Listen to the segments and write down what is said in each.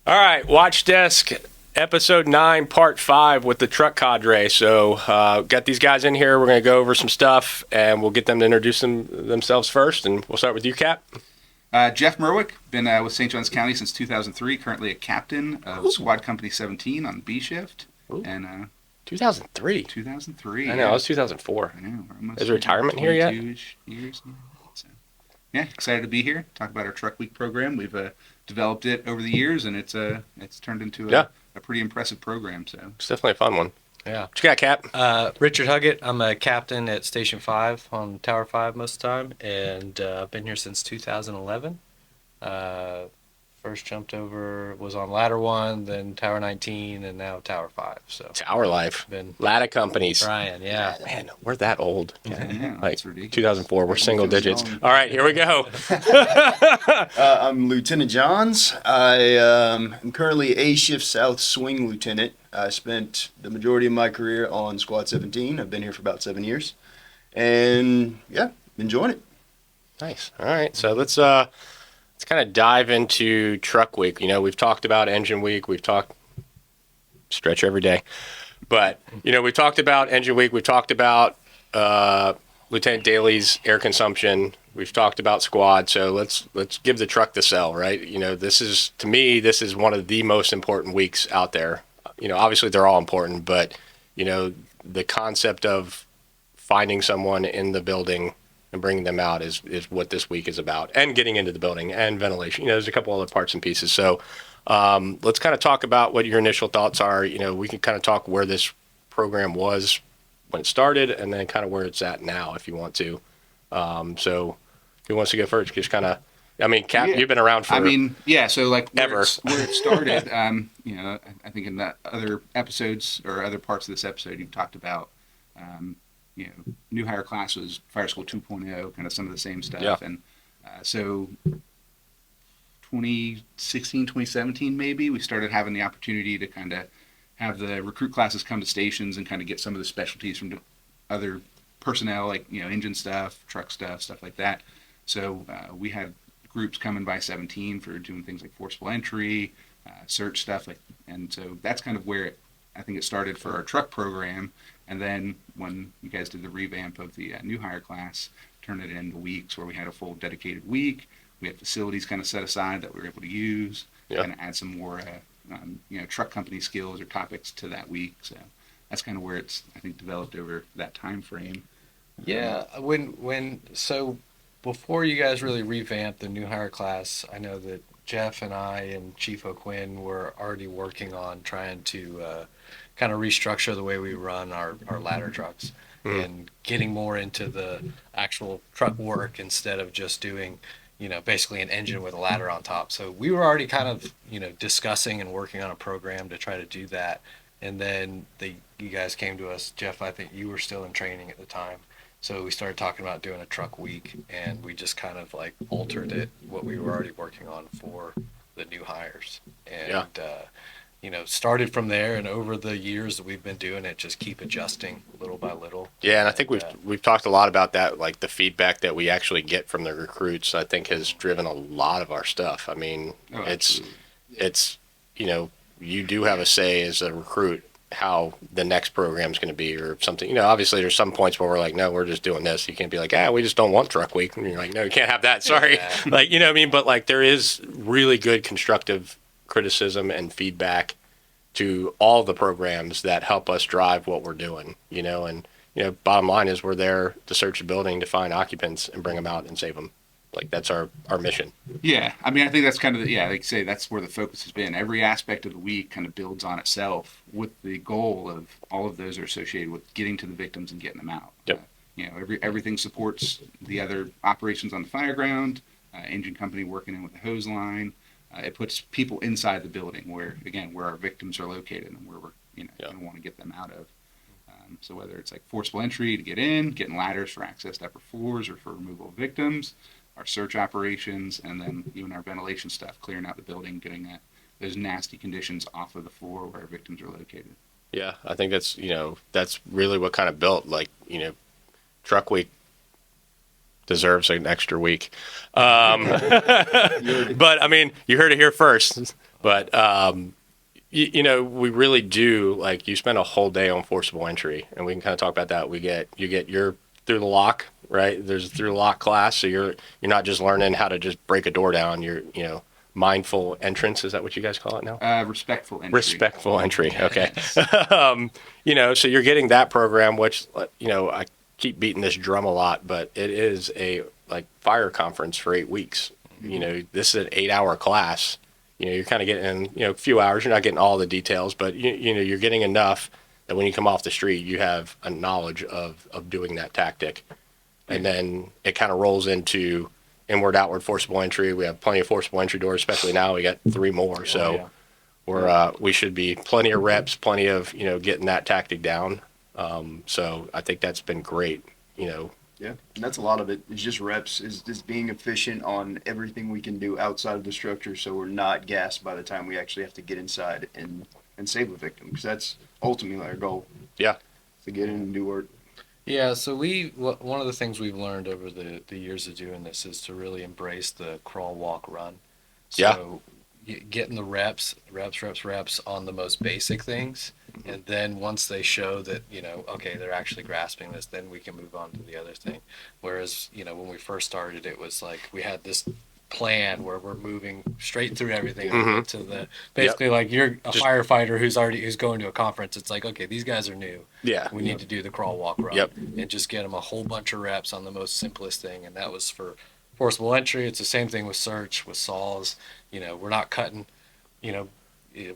All right, Watch Desk, episode 9, part 5 with the Truck Cadre. So, got these guys in here. We're going to go over some stuff, and we'll get them to introduce themselves first. And we'll start with you, Cap. Jeff Merwick, been with St. Johns County since 2003. Currently a captain of Squad Company 17 on B shift. Ooh. And 2003. 2003. I know, it was 2004. I know. Is retirement here yet? Years now. So, yeah, excited to be here. Talk about our Truck Week program. We've developed it over the years, and it's turned into a pretty impressive program. So It's definitely a fun one. Yeah. What you got, Cap? Richard Huggett. I'm a captain at Station 5 on Tower 5 most of the time, and I've been here since 2011. First jumped over, was on Ladder 1, then Tower 19, and now Tower 5. So Tower Life. been Ladder companies. trying, yeah. Man, we're that old. yeah, Like that's ridiculous. 2004, we're single digits. All right, here we go. I'm Lieutenant Johns. I am currently A Shift South Swing Lieutenant. I spent the majority of my career on Squad 17. I've been here for about 7 years. And yeah, enjoying it. Nice. All right, so let's kind of dive into Truck Week. You know, we've talked about Engine Week. We've talked stretch every day. But, you know, we talked about Engine Week. We've talked about Lieutenant Daly's air consumption. We've talked about squad. So let's give the truck the sell, right? You know, to me, this is one of the most important weeks out there. You know, obviously they're all important, but, you know, the concept of finding someone in the building and bringing them out is what this week is about, and getting into the building and ventilation. You know, there's a couple other parts and pieces. So let's kind of talk about what your initial thoughts are. You know, we can kind of talk where this program was when it started, and then kind of where it's at now, if you want to. So who wants to go first? Just kind of, I mean, Cap, you've been around for. So like ever. where it started, you know, I think in the other episodes or other parts of this episode, you've talked about, you know, new hire class was Fire School 2.0, kind of some of the same stuff. Yeah. And so 2016, 2017, maybe, we started having the opportunity to kind of have the recruit classes come to stations and kind of get some of the specialties from other personnel, like, you know, engine stuff, truck stuff like that. So we had groups coming by 17 for doing things like forcible entry, search stuff, and so that's kind of where I think it started for our truck program. And then when you guys did the revamp of the new hire class, turned it into weeks where we had a full dedicated week. We had facilities kind of set aside that we were able to use, and add some more, you know, truck company skills or topics to that week. So that's kind of where it's, I think, developed over that time frame. Yeah, so before you guys really revamped the new hire class, I know that Jeff and I and Chief O'Quinn were already working on trying to kind of restructure the way we run our ladder trucks and getting more into the actual truck work instead of just doing, you know, basically an engine with a ladder on top. So we were already kind of, you know, discussing and working on a program to try to do that. And then you guys came to us. Jeff, I think you were still in training at the time. So we started talking about doing a truck week, and we just kind of like altered it, what we were already working on for the new hires. And, you know, started from there, and over the years that we've been doing it, just keep adjusting little by little. Yeah, and I think we've talked a lot about that, like the feedback that we actually get from the recruits, I think has driven a lot of our stuff. I mean, it's, you know, you do have a say as a recruit how the next program is going to be or something. You know, obviously there's some points where we're like, no, we're just doing this. You can't be like, we just don't want truck week. And you're like, no, you can't have that. Sorry. Yeah. Like, you know what I mean? But like there is really good constructive criticism and feedback to all the programs that help us drive what we're doing, you know, and, you know, bottom line is we're there to search the building to find occupants and bring them out and save them. Like that's our mission. Yeah, I mean, I think that's kind of, like you say, that's where the focus has been. Every aspect of the week kind of builds on itself with the goal of all of those are associated with getting to the victims and getting them out. Yep. You know, everything supports the other operations on the fire ground, engine company working in with the hose line. It puts people inside the building where our victims are located and where we're, you know, going to want to get them out of. So whether it's like forcible entry to get in, getting ladders for access to upper floors or for removal of victims, our search operations, and then even our ventilation stuff, clearing out the building, getting those nasty conditions off of the floor where our victims are located. Yeah, I think that's, you know, that's really what kind of built, like, you know, Truck Week deserves an extra week. But I mean, you heard it here first. But we really do, like, you spend a whole day on forcible entry, and we can kind of talk about that. You get your through the lock, right? There's a through the lock class, so you're not just learning how to just break a door down. You're mindful entrance. Is that what you guys call it now? Respectful entry. Respectful entry. Okay. So you're getting that program, which I keep beating this drum a lot, but it is a fire conference for 8 weeks. This is an 8-hour class. You're kind of getting a few hours. You're not getting all the details, but you're getting enough that when you come off the street, you have a knowledge of doing that tactic, and then it kind of rolls into inward outward forcible entry. We have plenty of forcible entry doors, especially now. We got 3 more, so we should be plenty of reps, plenty of getting that tactic down. So I think that's been great. Yeah, and that's a lot of it. It's just reps, is just being efficient on everything we can do outside of the structure, so we're not gassed by the time we actually have to get inside and save a victim, because that's ultimately our goal. Yeah, to get in and do work. Yeah, so one of the things we've learned over the years of doing this is to really embrace the crawl, walk, run. So getting the reps on the most basic things, and then once they show that okay, they're actually grasping this, then we can move on to the other thing. Whereas when we first started, it was like we had this plan where we're moving straight through everything to the basically like you're a firefighter who's going to a conference. It's like, okay, these guys are new. Yeah, we need to do the crawl, walk, run, and just get them a whole bunch of reps on the most simplest thing. And that was for forcible entry. It's the same thing with search, with saws. We're not cutting,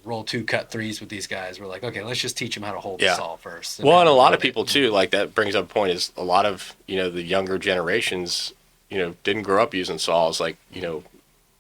roll 2, cut 3s with these guys. We're like, okay, let's just teach them how to hold the saw first. And a lot of people too, like that brings up a point, is a lot of the younger generations didn't grow up using saws like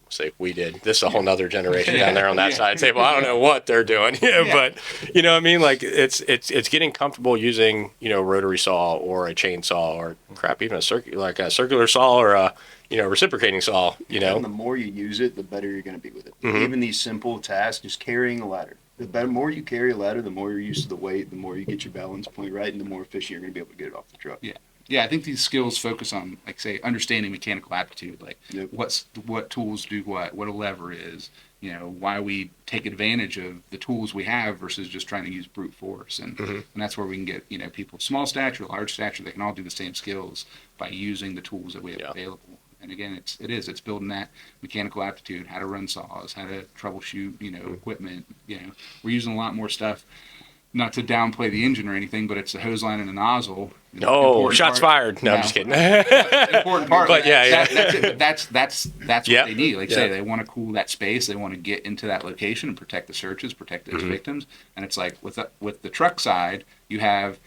say we did. This is a whole nother generation down there on that side table. I don't know what they're doing. But what I mean, like it's getting comfortable using rotary saw or a chainsaw or even a circular saw or a reciprocating saw. And the more you use it, the better you're going to be with it. Even these simple tasks, just carrying a ladder. The more you carry a ladder, the more you're used to the weight, the more you get your balance point right, and the more efficient you're going to be able to get it off the truck. Yeah, I think these skills focus on, like, say, understanding mechanical aptitude, like what tools do what a lever is, why we take advantage of the tools we have versus just trying to use brute force, and that's where we can get people of small stature, large stature, they can all do the same skills by using the tools that we have available. And again, it's building that mechanical aptitude, how to run saws, how to troubleshoot, equipment. We're using a lot more stuff. Not to downplay the engine or anything, but it's a hose line and a nozzle. Oh, shots fired! No, I'm just kidding. Important part, but that's it. But that's what they need. Like say, they want to cool that space. They want to get into that location and protect the searches, protect those victims. And it's like with the truck side, you have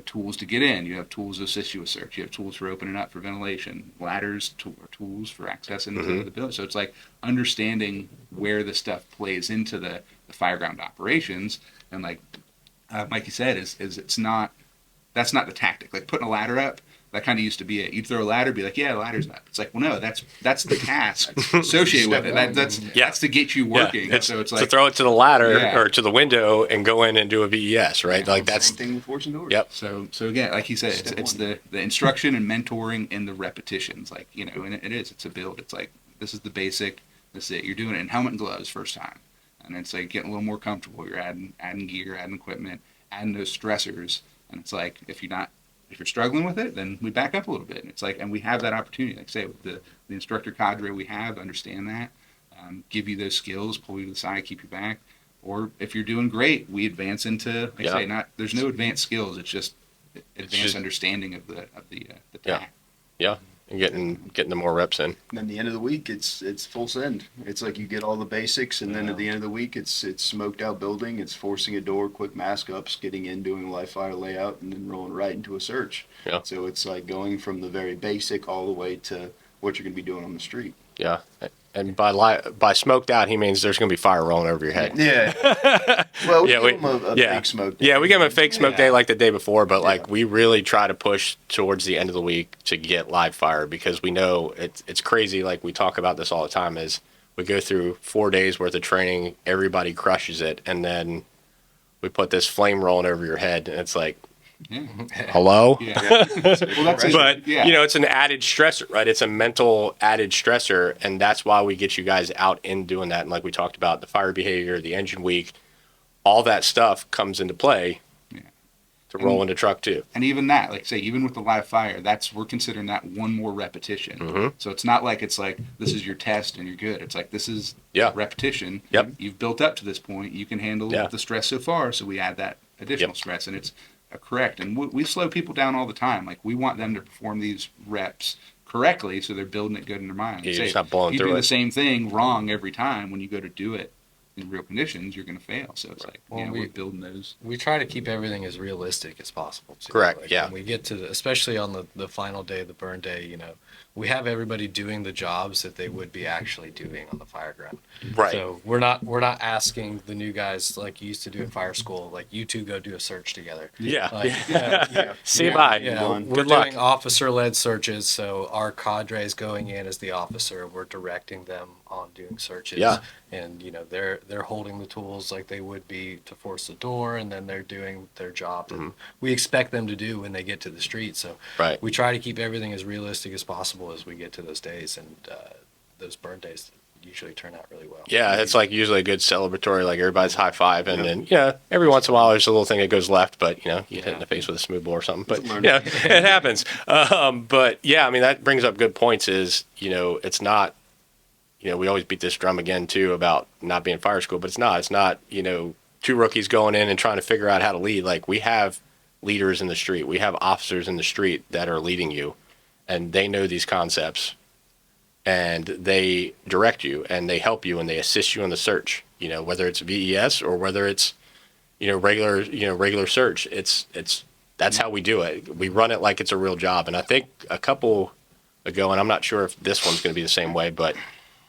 tools to get in. You have tools to assist you with search. You have tools for opening up for ventilation. Ladders, tools for accessing into the building. So it's like understanding where the stuff plays into the fireground operations, and like Mikey said, is that's not the tactic. Like putting a ladder up, that kind of used to be it. You'd throw a ladder, be like, yeah, the ladder's up. It's like, well, no, that's the task associated with it. That's to get you working. So it's like to throw it to the ladder or to the window and go in and do a VES, right? Like that's the thing with forcing doors. Yep. So again, like he said, it's the instruction and mentoring and the repetitions. Like and it's a build. It's like this is the basic. This is it. You're doing it in helmet and gloves first time. And it's like getting a little more comfortable. You're adding gear, adding equipment, adding those stressors. And it's like if you're struggling with it, then we back up a little bit. And it's like, and we have that opportunity. Like say with the instructor cadre we have, understand that, give you those skills, pull you to the side, keep you back. Or if you're doing great, we advance into there's no advanced skills. It's just advanced understanding of the tack. Yeah. And getting the more reps in. And then the end of the week, it's full send. It's like you get all the basics, and then at the end of the week, it's smoked out building, it's forcing a door, quick mask ups, getting in, doing a live fire layout, and then rolling right into a search. Yeah. So it's like going from the very basic all the way to what you're going to be doing on the street. Yeah. And by smoked out, he means there's going to be fire rolling over your head. Yeah. Well, we give them a fake smoke day. Yeah, we give them a fake smoke day like the day before, but like we really try to push towards the end of the week to get live fire, because we know it's crazy. Like we talk about this all the time, is we go through 4 days worth of training, everybody crushes it, and then we put this flame rolling over your head, and it's like, Yeah. Hello? Yeah. Well, that's it. But Yeah. you know, it's an added stressor, right? It's a mental added stressor, and that's why we get you guys out in doing that. And like we talked about, the fire behavior, the engine week, all that stuff comes into play Yeah. to roll into truck too. And even that, like say, even with the live fire, we're considering that one more repetition. Mhm. So it's not like it's like this is your test and you're good. It's like this is Yeah. repetition. Yep. You've built up to this point. You can handle Yeah. the stress so far. So we add that additional Yep. stress, and it's correct. And we slow people down all the time. Like we want them to perform these reps correctly, so they're building it good in their mind. Yeah, you're Say, just not blowing you through do it. the same thing wrong every time. When you go to do it in real conditions, you're going to fail. So it's like, Well, we're building those. We try to keep everything as realistic as possible. Too. Correct, Like, yeah. When we get to, especially on the final day of the burn day, you know, we have everybody doing the jobs that they would be actually doing on the fire ground. Right. So we're not asking the new guys like you used to do in fire school, like you two go do a search together. Yeah. Like, See you bye. Yeah, Good we're luck. doing officer-led searches, so our cadre is going in as the officer. We're directing them on doing searches. Yeah. And you know they're holding the tools like they would be to force the door, and then they're doing their job that we expect them to do when they get to the street. So Right. we try to keep everything as realistic as possible as we get to those days, and those burn days usually turn out really well. Yeah, it's like usually a good celebratory, like everybody's high five, and then every once in a while there's a little thing that goes left, but you know, you hit it in the face with a smooth bore or something. But It's a yeah, it happens. But yeah, I mean that brings up good points. Is it's not, we always beat this drum again too about not being fire school, but it's not. It's not two rookies going in and trying to figure out how to lead. Like we have leaders in the street, we have officers in the street that are leading you, and they know these concepts. And they direct you and they help you and they assist you in the search, whether it's VES or whether it's, regular search. That's how we do it. We run it like it's a real job. And I think a couple ago, and I'm not sure if this one's going to be the same way, but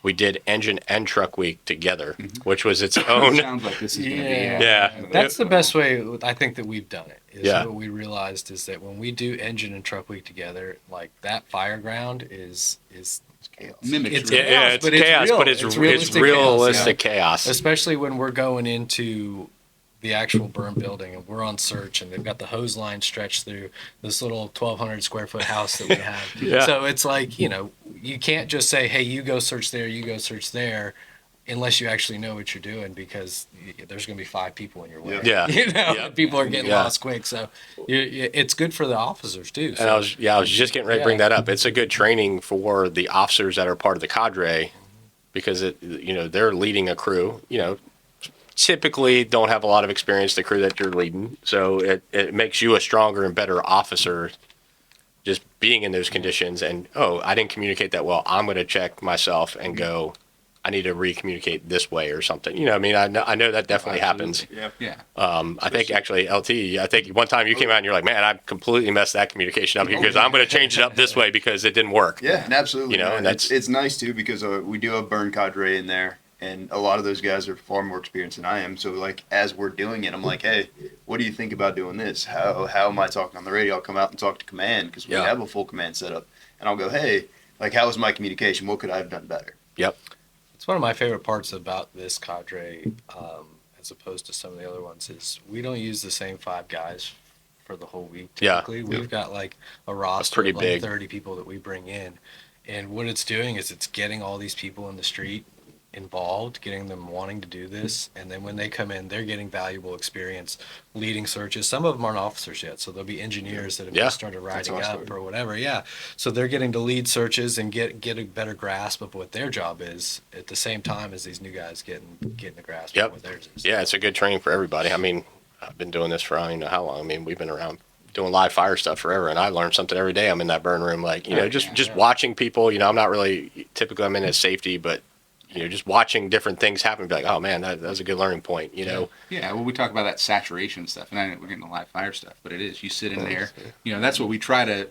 we did engine and truck week together, which was its own. Sounds like this is going to be. Yeah. That's the best way I think that we've done it. Is Yeah. What we realized is that when we do engine and truck week together, like that fire ground is Mimics It's real. Yeah, it's but it's chaos, real. but it's It's realistic, realistic chaos. especially when we're going into the actual burn building and we're on search and they've got the hose line stretched through this little 1,200 square foot house that we have. Yeah. So it's like, you can't just say, hey, you go search there, you go search there, unless you actually know what you're doing, because there's going to be 5 people in your way. Yeah. And people are getting Yeah. lost quick. So it's good for the officers too. And I was just getting ready to bring that up. It's a good training for the officers that are part of the cadre, because they're leading a crew. Typically don't have a lot of experience, the crew that you're leading, so it makes you a stronger and better officer just being in those conditions. And I didn't communicate that well, I'm going to check myself and go, I need to re-communicate this way or something. I know that definitely happens. Yeah. I think actually, LT, I think one time you came out and you're like, man, I completely messed that communication up here because I'm going to change it up this way because it didn't work. Yeah, and absolutely. And man. that's it's nice too because we do have burn cadre in there, and a lot of those guys are far more experienced than I am. So like as we're doing it, I'm like, hey, what do you think about doing this? How am I talking on the radio? I'll come out and talk to command because we have a full command setup, and I'll go, hey, like how was my communication? What could I have done better? Yep. It's one of my favorite parts about this cadre, as opposed to some of the other ones, is we don't use the same 5 guys for the whole week. Typically, we've got like a roster pretty of like big. 30 people that we bring in, and what it's doing is it's getting all these people in the street involved, getting them wanting to do this, and then when they come in, they're getting valuable experience leading searches. Some of them aren't officers yet, so they'll be engineers that have just started riding how I up started. or whatever. Yeah, so they're getting to lead searches and get a better grasp of what their job is at the same time as these new guys getting the grasp Yep. of what theirs is. Yeah, it's a good training for everybody. I mean, I've been doing this for I don't even know how long. I mean, we've been around doing live fire stuff forever, and I learn something every day. I'm in that burn room, like just watching people. I'm not really typically I'm in as safety, but just watching different things happen, be like, oh man, that was a good learning point. Yeah, well, we talk about that saturation stuff, and I know we're getting the live fire stuff, but it is. You sit in there, that's what we try to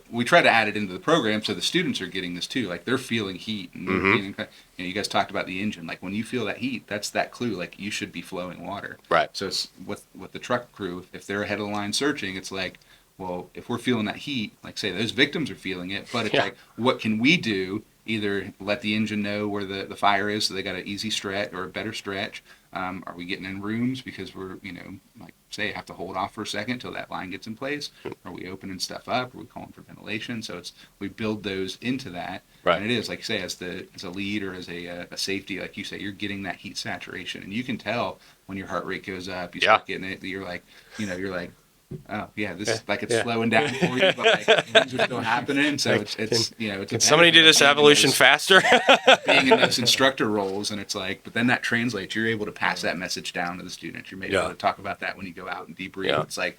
add it into the program, so the students are getting this too. Like they're feeling heat, and you guys talked about the engine. Like when you feel that heat, that's that clue. Like you should be flowing water. Right. So it's with the truck crew. If they're ahead of the line searching, it's like, well, if we're feeling that heat, like say those victims are feeling it, but it's like, what can we do either let the engine know where the fire is, so they got an easy stretch or a better stretch. Are we getting in rooms because we're, like say, have to hold off for a second till that line gets in place? Are we opening stuff up? Are we calling for ventilation? So we build those into that. Right. And it is, like you say, as a lead or as a safety, like you say, you're getting that heat saturation, and you can tell when your heart rate goes up. You start getting it. You're like, oh yeah, this is like it's slowing down for you, but like things are still happening. So it's Can somebody do this evolution faster? being in those instructor roles, and it's like, but then that translates. You're able to pass that message down to the students. You're able to talk about that when you go out and debrief. Yeah. It's like,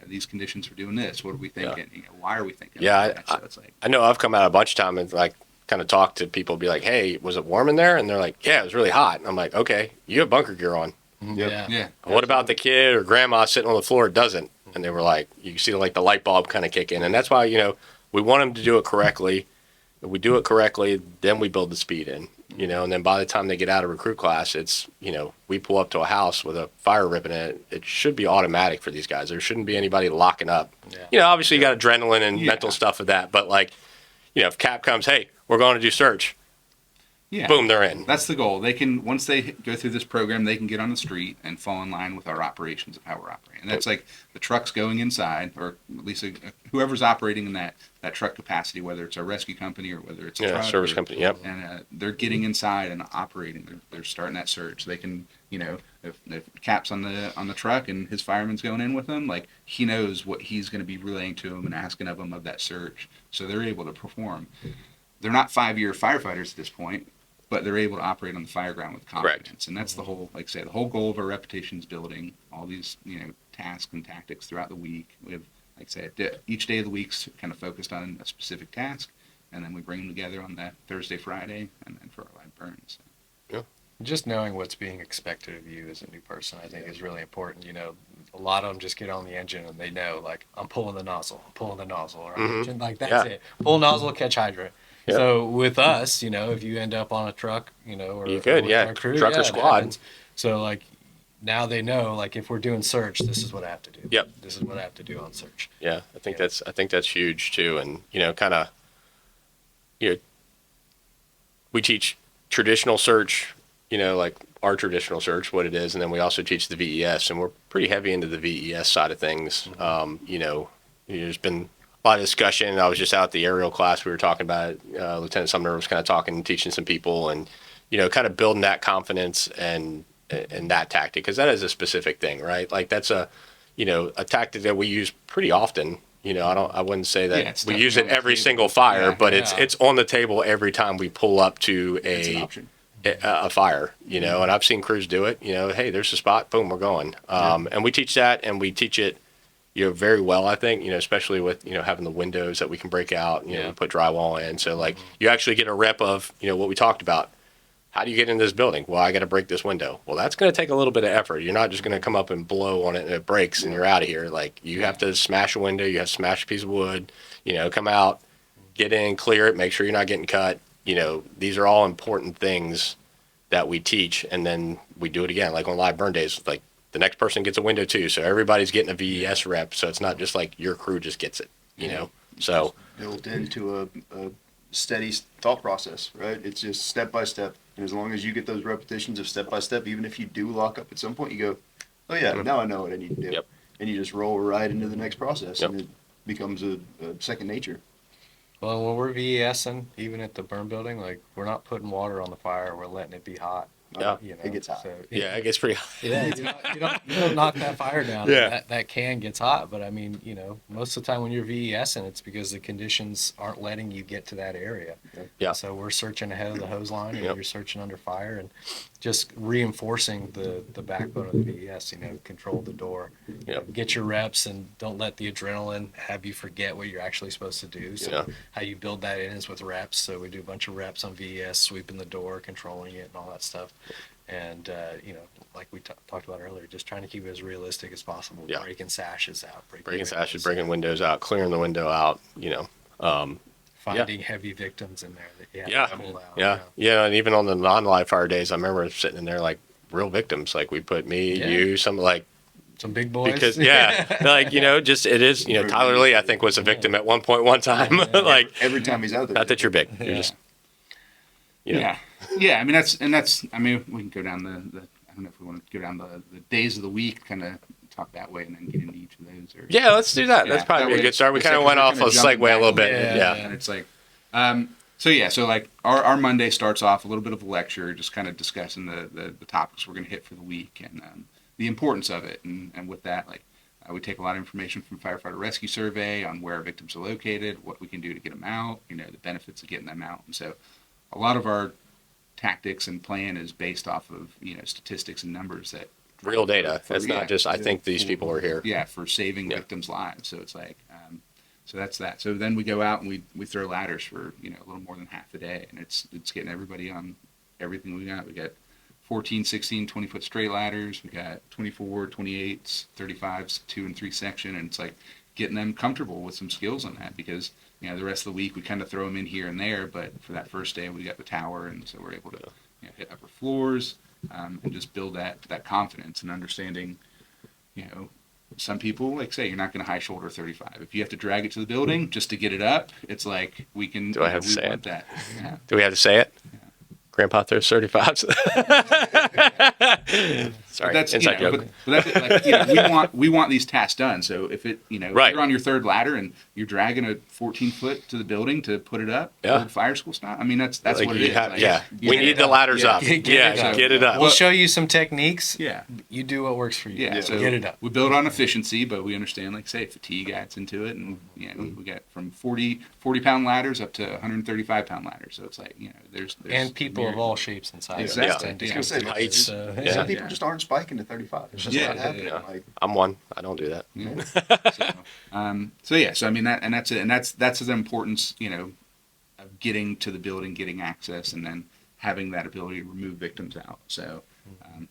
these conditions are doing this. What are we thinking? Why are we thinking? Yeah, about that? So it's like, I know I've come out a bunch of time and like kind of talked to people, be like, "Hey, was it warm in there?" And they're like, "Yeah, it was really hot." And I'm like, "Okay, you have bunker gear on. yeah. What about the kid or grandma sitting on the floor that doesn't?" And they were like, you see like the light bulb kind of kick in. And that's why, we want them to do it correctly. If we do it correctly, then we build the speed in, and then by the time they get out of recruit class, it's, we pull up to a house with a fire ribbon in it. It should be automatic for these guys. There shouldn't be anybody locking up. Yeah. Obviously you got adrenaline and mental stuff with that. But like, if CAP comes, hey, we're going to do search. Yeah. Boom, they're in. That's the goal. They can, once they go through this program, they can get on the street and fall in line with our operations of how we're operating. And that's like the trucks going inside, or at least whoever's operating in that truck capacity, whether it's a rescue company or whether it's a truck service company. Yep. And they're getting inside and operating. They're starting that search. They can, if Cap's on the truck and his fireman's going in with them, like he knows what he's going to be relaying to him and asking of them of that search. So they're able to perform. They're not 5-year firefighters at this point, but they're able to operate on the fire ground with confidence. Correct. And that's the whole, like I say, the whole goal of our reputation is building all these, tasks and tactics throughout the week. We have, like I said, each day of the week's kind of focused on a specific task, and then we bring them together on that Thursday, Friday, and then for our live burns. Just knowing what's being expected of you as a new person, I think, is really important. A lot of them just get on the engine and they know, like, I'm pulling the nozzle, or like that's it. Pull nozzle, catch hydrant. Yeah. So with us, if you end up on a truck, or You could, with yeah, our crew, truck or it squad. happens. So like now they know, like if we're doing search, this is what I have to do. Yep. This is what I have to do on search. Yeah, I think that's huge too, and kind of, we teach traditional search, like our traditional search, what it is, and then we also teach the VES, and we're pretty heavy into the VES side of things. There's been a lot of discussion. I was just out at the aerial class. We were talking about it. Lieutenant Sumner was kind of talking and teaching some people, and kind of building that confidence and that tactic, because that is a specific thing, right? Like that's a tactic that we use pretty often. I wouldn't say that we use it every single fire, but it's on the table every time we pull up to It's an option. a fire, and I've seen crews do it. Hey, there's a spot, boom, we're going. And we teach that, and we teach it very well, I think, especially with, having the windows that we can break out, we put drywall in. So like you actually get a rep of, what we talked about. How do you get into this building? Well, I got to break this window. Well, that's going to take a little bit of effort. You're not just going to come up and blow on it and it breaks and you're out of here. Like you have to smash a window. You have to smash a piece of wood, come out, get in, clear it, make sure you're not getting cut. These are all important things that we teach. And then we do it again, like on live burn days, like the next person gets a window too. So everybody's getting a VES rep. So it's not just like your crew just gets it, so Built into a steady thought process, right? It's just step by step. And as long as you get those repetitions of step by step, even if you do lock up at some point, you go, oh yeah, now I know what I need to do. Yep. And you just roll right into the next process, Yep. and it becomes a second nature. Well, when we're VESing, even at the burn building, like we're not putting water on the fire, we're letting it be hot. Yeah. It gets hot. So, yeah, it gets pretty hot. Yeah, you don't knock that fire down. Yeah. That can gets hot, but I mean, most of the time when you're VESing, it's because the conditions aren't letting you get to that area. Yeah. So we're searching ahead of the hose line, and Yep. you're searching under fire, and just reinforcing the backbone of the VES. Control the door, Yep. get your reps, and don't let the adrenaline have you forget what you're actually supposed to do. So Yeah. how you build that in is with reps. So we do a bunch of reps on VES, sweeping the door, controlling it, and all that stuff. And like we talked about earlier, just trying to keep it as realistic as possible. Yeah. Breaking sashes out, Breaking sashes, breaking windows out, clearing the window out, finding heavy victims in there that you Yeah. have to pull out. Yeah. And even on the non-live fire days, I remember sitting in there like real victims. Like we put me, Yeah. you, some like, Some big boys. because just it is, Tyler Lee, I think was a victim at one time. Like, Every time he's out there. not that you're big, you're Yeah. just, You know? Yeah. I mean, I mean, we can go down the I don't know if we want to go down the days of the week, kind of talk that way, and then get into each of those. Or Yeah, let's do that. Yeah, That's probably that a way- good start. We it's kind of like went we're off kinda a jumping segue a little back bit. Yeah. Yeah. and it's like, so like our Monday starts off a little bit of a lecture, just kind of discussing the topics we're going to hit for the week and the importance of it, and with that, like we take a lot of information from Firefighter Rescue Survey on where our victims are located, what we can do to get them out, the benefits of getting them out, and so a lot of our tactics and plan is based off of statistics and numbers that Real data. for- It's not just, I think these people are here. yeah, for saving Yeah. victims' lives. So it's like, so that's that. So then we go out and we throw ladders for a little more than half a day, and it's getting everybody on everything we got. We got 14, 16, 20-foot straight ladders. We got 24, 28s, 35s, 2 and 3 section, and it's like getting them comfortable with some skills on that because the rest of the week we kind of throw them in here and there, but for that first day we got the tower, and so we're able to hit upper floors. And just build that confidence and understanding, some people, like say, you're not going to high shoulder 35. If you have to drag it to the building just to get it up, it's like we can. Do I have to we say want it? that. Yeah. Do we have to say it? Grandpa throws 35s. Sorry, But that's inside joke. but that's like we want these tasks done. So if it if Right. you're on your third ladder and you're dragging a 14-foot to the building to put it up, Yeah. old fire school style. I mean that's Like what it you is. have- Like, yeah, you we get need it the up. ladders Yeah. up. Get Yeah, it up. get it up. We'll show you some techniques. Yeah. You do what works for you. Yeah, so get it up. we build on efficiency, but we understand, like say, fatigue adds into it, and we got from 40-pound ladders up to 135-pound ladders. So it's like there's And people of myriad- all shapes and sizes. Exactly. And Yeah. I was gonna say, Heights. So, Yeah. Some people Yeah. just aren't spiking to 35. It's just Yeah, not yeah, happening. yeah. Like, I'm one. I don't do that. Yeah. So I mean that's it, and that's the importance of getting to the building, getting access, and then having that ability to remove victims out. So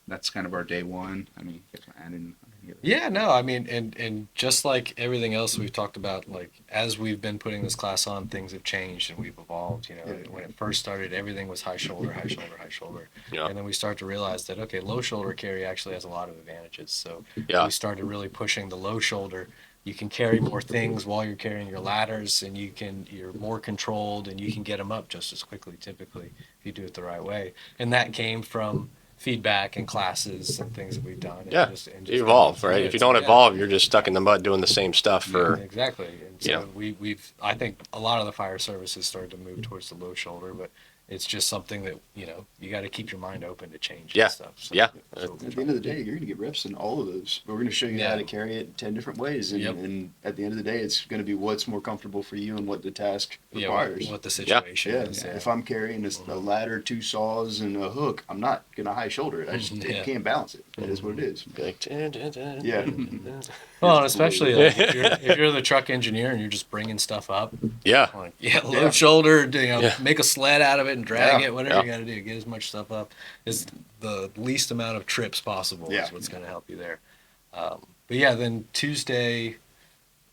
that's kind of our day one. I mean, you guys want to add in any other- Yeah, no, I mean, and just like everything else we've talked about, like as we've been putting this class on, things have changed and we've evolved. When it first started, everything was high shoulder, high shoulder, high shoulder, Yeah. and then we start to realize that okay, low shoulder carry actually has a lot of advantages. So Yeah. we started really pushing the low shoulder. You can carry more things while you're carrying your ladders, and you're more controlled, and you can get them up just as quickly, typically, if you do it the right way. And that came from feedback and classes and things that we've done. Yeah, and you evolve, yeah, right? If you so, don't yeah. evolve, you're just stuck in the mud doing the same stuff for. Exactly. And so Yeah. we've I think a lot of the fire services started to move towards the low shoulder, but it's just something that you got to keep your mind open to change. Yeah. And stuff. So, Yeah. so at the end of the day, you're going to get reps in all of those. But we're going to show you how Yeah. to carry it 10 different ways. And, Yep. and at the end of the day, it's going to be what's more comfortable for you and what the task yeah, requires. what the situation Yeah, is. if I'm carrying a ladder, 2 saws, and a hook, I'm not gonna high shoulder it. I just Yeah. can't balance it. It is what it is. Be like, dun, dun, dun. Yeah. Well, and especially like, if you're the truck engineer and you're just bringing stuff up, Yeah. like low Yeah. shoulder, Yeah. make a sled out of it and drag Yeah. it, whatever Yeah. you got to do, get as much stuff up. Is the least amount of trips possible Yeah. is what's going to help you there. But yeah, then Tuesday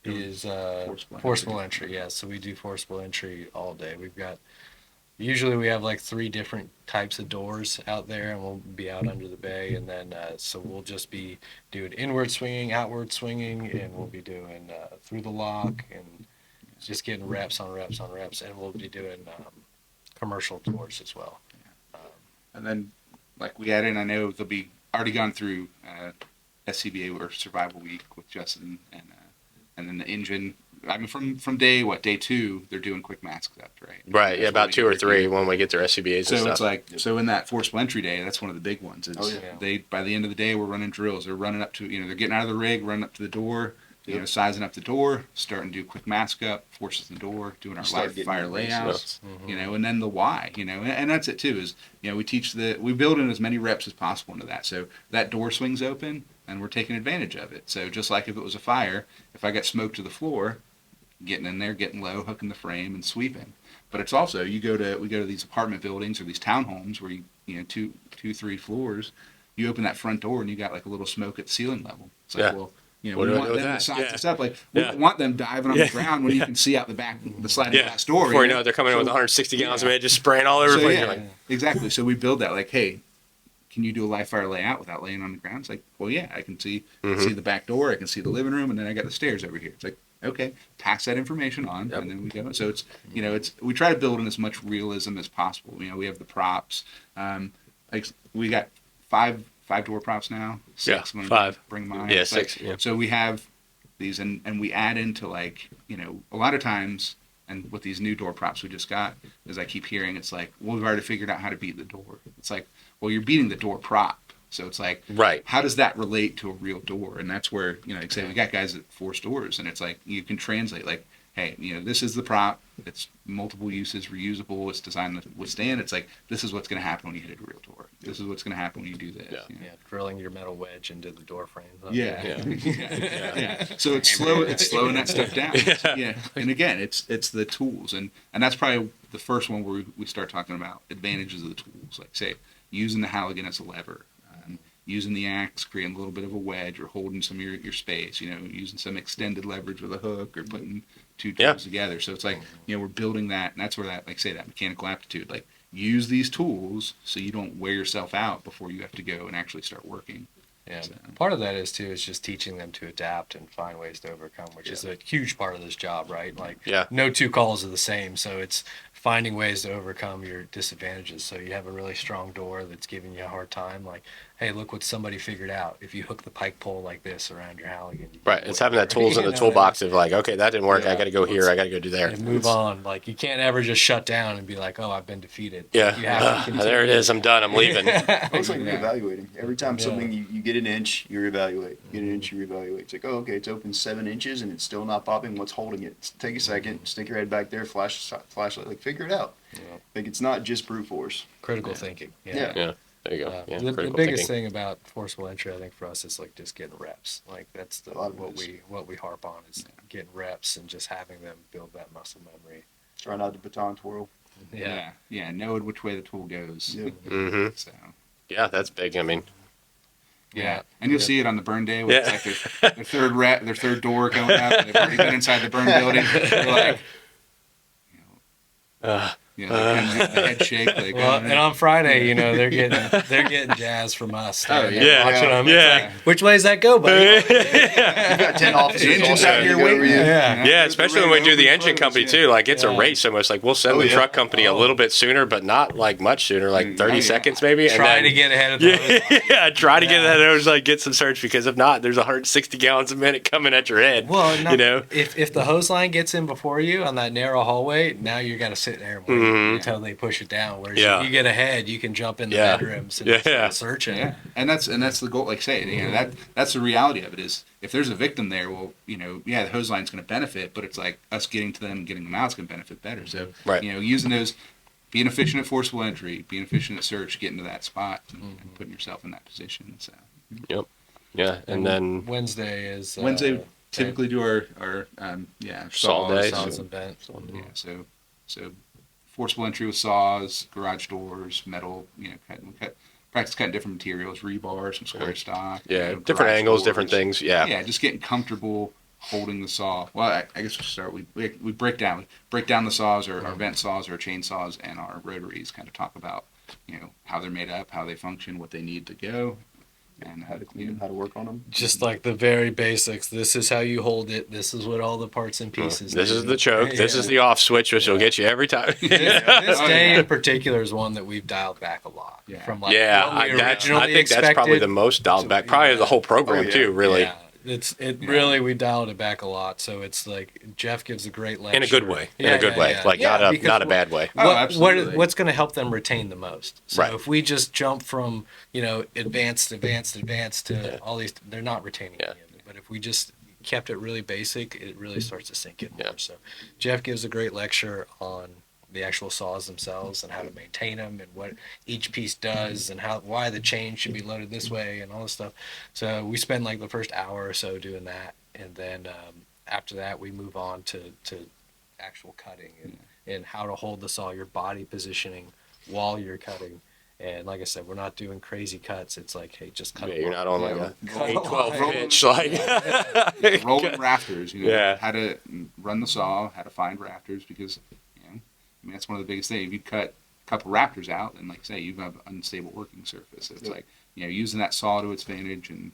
is forcible entry. Yeah, so we do forcible entry all day. Usually we have like 3 different types of doors out there, and we'll be out under the bay, and then so we'll just be doing inward swinging, outward swinging, and we'll be doing through the lock and just getting reps on reps on reps, and we'll be doing commercial doors as well. And then, like we added in, I know they'll be already gone through SCBA or Survival Week with Justin, and then the engine. I mean, from day 2, they're doing quick masks up, right? Right. Yeah. That's About when 2 they or get 3 when we get their SCBAs So and it's stuff. like in that forcible entry day, that's one of the big ones. Is Oh, yeah. they by the end of the day we're running drills. They're running up to they're getting out of the rig, running up to the door, Yep. sizing up the door, starting to do quick mask up, forces in the door, doing our Start live getting fire your basics. layouts, and then the why, and that's it too. Is we build in as many reps as possible into that. So that door swings open, and we're taking advantage of it. So just like if it was a fire, if I got smoke to the floor, getting in there, getting low, hooking the frame, and sweeping. But it's also we go to these apartment buildings or these townhomes where you 2, 3 floors. You open that front door and you got like a little smoke at the ceiling level. It's like, Yeah. well, What we do I want do with them that? to size Yeah. this up. Like Yeah. we want them diving on Yeah. the ground when you can see out the back, the sliding glass door. Before you know it, they're coming in with 160 gallons of it, just spraying all over the So, place. yeah, You're like, exactly. So we build that like, hey, can you do a live fire layout without laying on the ground? It's like, well, yeah, I can see the back door, I can see the living room, and then I got the stairs over here. It's like, Okay, pass that information on, Yep. and then we go. So it's we try to build in as much realism as possible. We have the props. Like we got five door props now. Six Yeah, when we 5. bring mine. Yeah, But- 6. Yeah. So we have these, and we add into like a lot of times. And with these new door props we just got, as I keep hearing, it's like, well, we've already figured out how to beat the door. It's like, well, you're beating the door prop. So it's like, Right. how does that relate to a real door? And that's where, like I say, we got guys that force doors, and it's like, you can translate, like, hey, this is the prop. It's multiple uses, reusable. It's designed to withstand. It's like, this is what's going to happen when you hit a real door. This is what's going to happen when you do this. Yeah. Yeah, drilling your metal wedge into the door frame. Yeah. Yeah. Yeah. So it's slow. It's slowing that stuff down. Yeah. And again, it's the tools, and that's probably the first one where we start talking about advantages of the tools. Like say using the Halligan as a lever, using the axe, creating a little bit of a wedge, or holding some of your space. Using some extended leverage with a hook, or putting two tools together. So it's like we're building that, and that's where that that mechanical aptitude. Like use these tools so you don't wear yourself out before you have to go and actually start working. Yeah, So- part of that is too is just teaching them to adapt and find ways to overcome, which is a huge part of this job, right? Like, Yeah. no two calls are the same, so it's finding ways to overcome your disadvantages. So you have a really strong door that's giving you a hard time, like, hey, look what somebody figured out. If you hook the pike pole like this around your Halligan, you Right. can It's do having that whatever. tools in You the know, toolbox of like, okay, that didn't work. I Yeah. got to go here. I got to go do there. and move on. Like, you can't ever just shut down and be like, oh, I've been defeated. Yeah. You have to There it is. I'm done. I'm leaving. It's like Yeah. reevaluating. Every time Yeah. something you get an inch, you reevaluate. You get an inch, you reevaluate. It's like, oh, okay, it's open 7 inches and it's still not popping. What's holding it? Take a second, stick your head back there, flashlight, like figure it out. Yeah. Like it's not just brute force. Critical thinking. Yeah. Yeah. There you go. Uh, Yeah. the Critical biggest thinking. thing about forcible entry, I think, for us is like just getting reps. Like that's A lot of it is. what we harp on is getting reps and just having them build that muscle memory. Try not to baton twirl. Yeah. Knowing which way the tool goes. Yeah. Mm-hmm. So. Yeah, that's big. I mean, Yeah, and you'll see it on the burn day. When Yeah. It's like their third door going up. They've already been inside the burn building. They're like, the head shake. Like, Well, and on Friday, they're getting jazz from us. Oh, yeah. Yeah. Watching them. Yeah. It's like, which way does that go, buddy? You got 10 the officers all engine's out set here to go waiting. over you. Yeah. yeah, especially when we do the engine company too. Like it's a Yeah. race almost. Like we'll send Oh, the yeah. truck company a little bit sooner, but not like much sooner, like 30 yeah. seconds maybe. Try and then, to get ahead of the Yeah, try to get Yeah. that hose, like get some surge, because if not, there's 160 gallons a minute coming at your head. Well, if the hose line gets in before you on that narrow hallway, now you got to sit there and wait Mhm. until they push it down. Whereas Yeah. if you get ahead, you can jump in the Yeah. bedrooms and Yeah. start searching. Yeah, and that's the goal. Like I say, that's the reality of it. Is if there's a victim there, well, the hose line's going to benefit, but it's like us getting to them, getting them out is going to benefit better. So, Right. using those, being efficient at forcible entry, being efficient at search, getting to that spot, and putting yourself in that position. So Yeah, and then Wednesday is Wednesday typically do our Saw saws, days. saws and bent. Yeah, so forcible entry with saws, garage doors, metal. We practice cutting different materials, rebar, some square stock. yeah, different garage angles, doors. different things. Yeah, Yeah, just getting comfortable holding the saw. Well, I guess we'll start. We break down the saws, or our vent saws, or our chainsaws, and our rotaries. Kind of talk about how they're made up, how they function, what they need to go, and How to clean them, how to work on them. Just like the very basics. This is how you hold it. This is what all the parts and pieces. this do. is the choke. This Yeah. is the off switch, which will get you every time. This Oh, day yeah. in particular is one that we've dialed back a lot. Yeah. From like Yeah, what we I originally think that's probably expected. the most dialed back. Probably the whole program Oh, yeah. too. Really, Yeah, really we dialed it back a lot. So it's like Jeff gives a great lecture in a good way. Yeah, in a good yeah, way. yeah. Like Yeah, not because a bad way. Oh, absolutely. What's going to help them retain the most? So Right. if we just jump from advanced to all these, they're not retaining Yeah. any of it. But if we just kept it really basic, it really starts to sink in more. Yeah. So Jeff gives a great lecture on the actual saws themselves and how to maintain them and what each piece does and why the chain should be loaded this way and all this stuff. So we spend like the first hour or so doing that, and then after that we move on to actual cutting and how to hold the saw, your body positioning while you're cutting. And like I said, we're not doing crazy cuts. It's like, hey, just cut. Yeah, a you're line. not on like Yeah. a 8-12 Roll- pitch. Like rolling rafters. Yeah. How to run the saw, how to find rafters, because that's one of the biggest things. If you cut a couple rafters out, and like I say, you have an unstable working surface. So it's like using that saw to its advantage and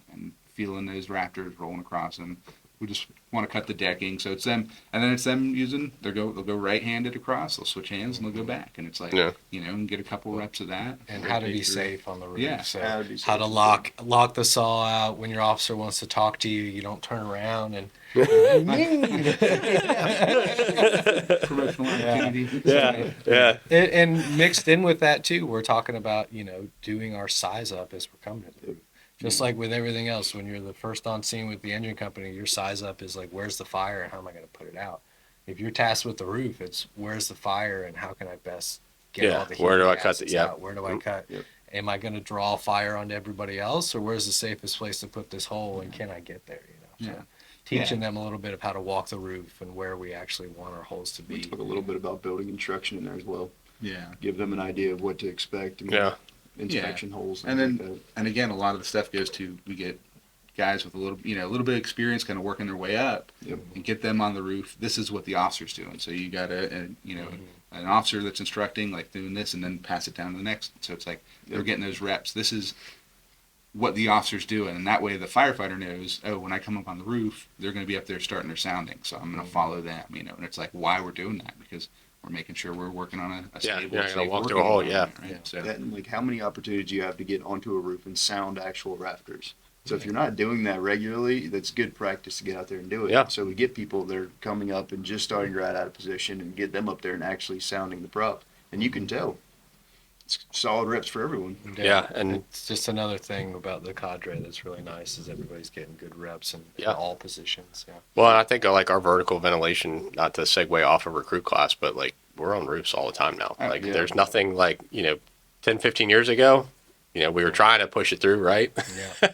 feeling those rafters rolling across them. we just want to cut the decking. So it's them, and then it's them using, they'll go right-handed across, they'll switch hands and they'll go back. And it's like, Yeah. you know, and get a couple reps of that. And how to be Rotate through. safe on the roof. Yeah. So How to be how to safe. lock the saw out when your officer wants to talk to you. You don't turn around and Promotional opportunity. Yeah, yeah, and mixed in with that too, we're talking about, you know, doing our size up as we're coming to the roof. Just like with everything else, when you're the first on scene with the engine company, your size up is like, where's the fire and how am I going to put it out? If you're tasked with the roof, it's where's the fire and how can I best get Yeah, all the heat where do I cut gases the- yeah. out? Where do I cut? Yep. Am I going to draw fire onto everybody else, or where's the safest place to put this hole and can I get there? You know, so Yeah. teaching them a little bit of how to walk the roof and where we actually want our holes to We be. talk a little bit about building instruction in there as well. Yeah. Give them an idea of what to expect. And yeah. inspection holes. And things then, like and again, a lot of the stuff goes to, we get guys with a little bit of experience kind of working their way up Yep. and get them on the roof. This is what the officer's doing. So you got an Mm-hmm. officer that's instructing, like doing this and then pass it down to the next. So it's like, they're Yep. getting those reps. This is what the officer's doing. And that way the firefighter knows, oh, when I come up on the roof, they're going to be up there starting their sounding. So I'm going to follow them, you know, and it's like why we're doing that, because we're making sure we're working on a Yeah, stable, you're not gonna safe walk working through a hole, environment, yeah. right? So, that. And like how many opportunities do you have to get onto a roof and sound actual rafters? So if you're not doing that regularly, that's good practice to get out there and do it. Yeah. So we get people that are coming up and just starting right out of position and get them up there and actually sounding the prop. And you can tell. It's solid reps for everyone. Yeah, and- it's just another thing about the cadre that's really nice is everybody's getting good reps in Yeah. all positions. Yeah. Well, and I think like our vertical ventilation, not to segue off of recruit class, but like we're on roofs all the time now. Oh, Like yeah. there's nothing like, 10, 15 years ago, we were trying to push it through, right? Yeah.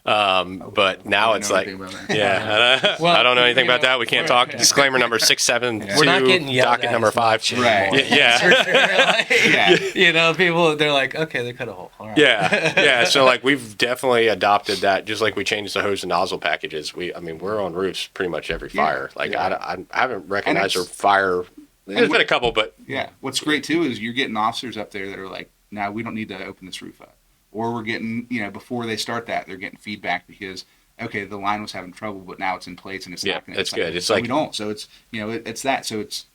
But now it's like, yeah, Well, I don't know anything you about know, that. We can't we're- talk. Disclaimer number 672, We're not getting yelled docket at number as 5. much Right. anymore. Yeah. Yeah. You know, people, they're like, okay, they cut a hole. All right. Yeah, yeah. So like we've definitely adopted that. Just like we changed the hose and nozzle packages. We're on roofs pretty much every Yeah, fire. Like yeah. I haven't recognized a it's- fire. There's been a couple, but Yeah. What's great too is you're getting officers up there that are like, now we don't need to open this roof up. Or we're getting, before they start that, they're getting feedback because, okay, the line was having trouble, but now it's in place and it's Yeah, not going that's good. It's so like- we don't. So it's, it's that. So it's,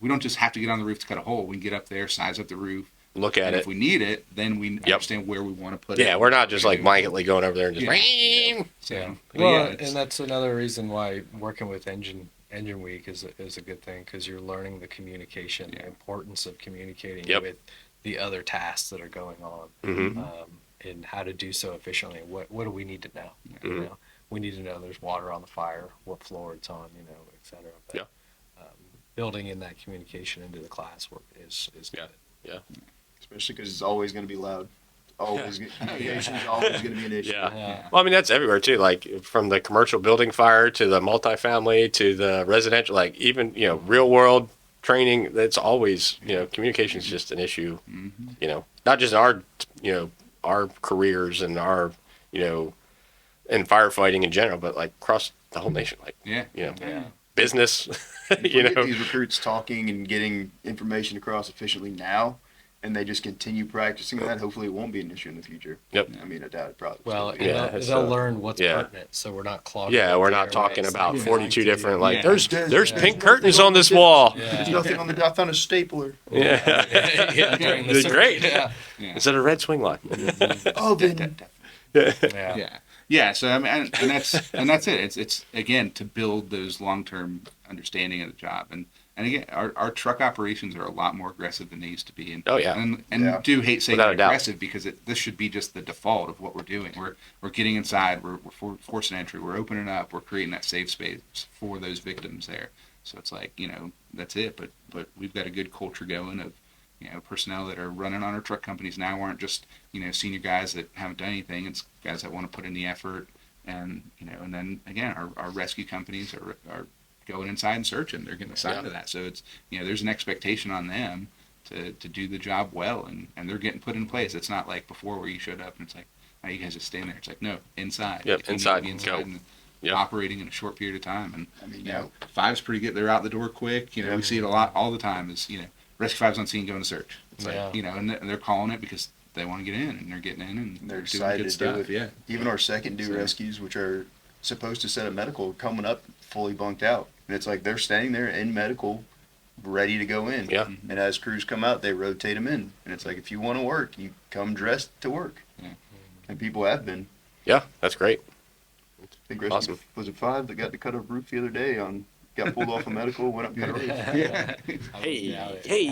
we don't just have to get on the roof to cut a hole. We can get up there, size up the roof. look at And it. if we need it, then we understand where we want to put it. Yeah, we're not just like blanketly going over there and just. Yeah. So, Yeah. but Well, yeah, it's- and that's another reason why working with Engine Week is a good thing because you're learning the communication, the importance of communicating Yep. with the other tasks that are going on, Mhm. and how to do so efficiently. What do we need to know? You Mhm. know, we need to know there's water on the fire, what floor it's on, et cetera. But, Yeah. building in that communication into the class work is Yeah. good. Especially because it's always going to be loud. Always, communication is always going to be an issue. Yeah. Yeah. Well, I mean that's everywhere too. Like from the commercial building fire to the multifamily to the residential. Like even real world training. That's always communication is just an issue. Mhm. Not just our our careers and our in firefighting in general, but like across the whole nation. Like Yeah. Yeah. business. If we get these recruits talking and getting information across efficiently now, and they just continue practicing that, hopefully it won't be an issue in the future. Yep. I mean, I doubt it probably. Well, will be. Yeah, they'll, it's, they'll learn what's yeah. pertinent, so we're not clogging. Yeah, up we're the not talking airways. about Like, 42 different like Yeah. there's Yeah. pink curtains on this wall. Yeah. There's nothing on the. I found a stapler. Yeah. Yeah, during the It's search. great. Yeah. Yeah. Is that a red swing line? Oven. Yeah. Yeah. Yeah. So I mean, and that's it. It's again to build those long-term understanding of the job, and again, our truck operations are a lot more aggressive than they used to be. And, Oh, yeah. And Yeah. do hate saying Without a doubt. aggressive because this should be just the default of what we're doing. We're getting inside. We're forcing entry. We're opening up. We're creating that safe space for those victims there. So it's like that's it. But we've got a good culture going of personnel that are running on our truck companies now aren't just senior guys that haven't done anything. It's guys that want to put in the effort, and and then again our rescue companies are going inside and searching. They're getting assigned to that. So it's there's an expectation on them to do the job well, and they're getting put in place. It's not like before where you showed up and it's like, oh, you guys just stand there. It's like, no, inside. Yep, Like, you need inside, to be go. and Yep. operating in a short period of time. And I mean, 5's pretty good. They're out the door quick. We see it a lot all the time. Is rescue 5's on scene going to search. It's like Yeah. and they're calling it because they want to get in, and they're getting in, and They're doing excited good to do stuff. it. Yeah. Even our second due So- rescues, which are supposed to set a medical coming up fully bunked out. And it's like they're staying there in medical, ready to go in. Yeah. And as crews come out, they rotate them in. And it's like, if you want to work, you come dressed to work. Yeah. And people have been. Yeah, that's great. I think Rescue, Awesome. was it 5 that got to cut a roof the other day got pulled off a medical, went up and cut a roof. Yeah. Hey.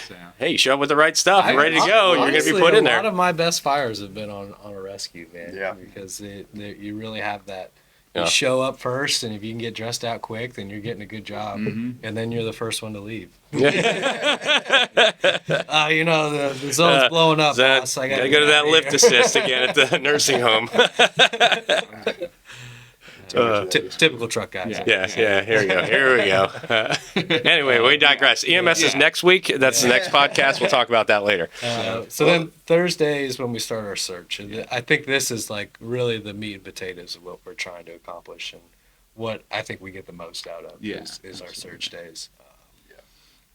So, Hey, show up with the right stuff. You're ready to go. And you're going to be Honestly, put in A lot there. of my best fires have been on a rescue, man. Yeah. Because you really have that. Yeah. You show up first, and if you can get dressed out quick, then you're getting a good job. Mhm. And then you're the first one to leave. Yeah. The zone's blowing up. That, boss. I gotta gotta go to get that out lift of assist again at the nursing home. here. Typical truck guys. Yeah. Yeah. Here we go. Anyway, we digress. EMS is next week. That's the next podcast. We'll talk about that later. So then Thursday is when we start our search. And I think this is like really the meat and potatoes of what we're trying to accomplish and what I think we get the most out of Yeah, is our search days.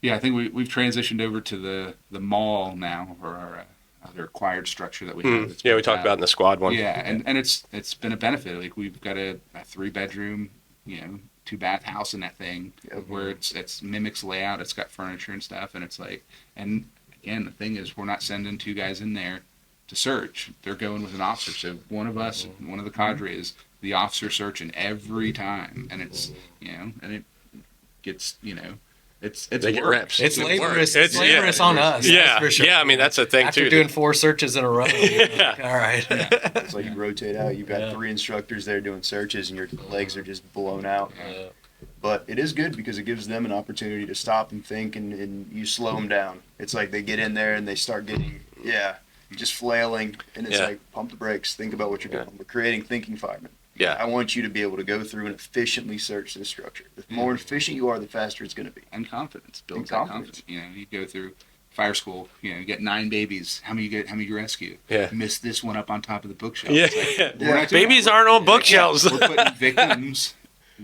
yeah, I think we've transitioned over to the mall now, or our other acquired structure that we have. that's Yeah, we built talked out. about it in the squad one. Yeah, and it's been a benefit. Like we've got a 3-bedroom, 2-bath house in that thing, Yep. where it's mimics layout. It's got furniture and stuff, and it's like, and again, the thing is, we're not sending 2 guys in there to search. They're going with an officer. So one of us, one of the cadre is the officer searching every time, and it's and it gets it's They get work. reps. It's It laborious. works. It's laborious on us. Yeah, that's for sure. yeah. I mean, that's a thing After too. doing 4 searches in a row. Yeah. All right. It's like you rotate out. You've got Yeah. 3 instructors there doing searches, and your legs are just blown out. Yeah. But it is good because it gives them an opportunity to stop and think, and you slow them down. It's like they get in there and they start getting, just flailing. And it's Yeah. like, pump the brakes, think about what you're Yeah. doing. We're creating thinking firemen. Yeah. I want you to be able to go through and efficiently search this structure. The more efficient you are, the faster it's going to be. And confidence builds And that confidence. You go through fire school. You get 9 babies. How many you rescue? Yeah. Miss this one up on top of the bookshelf. Yeah. It's like, we're not doing Babies that. aren't on bookshelves. We're putting victims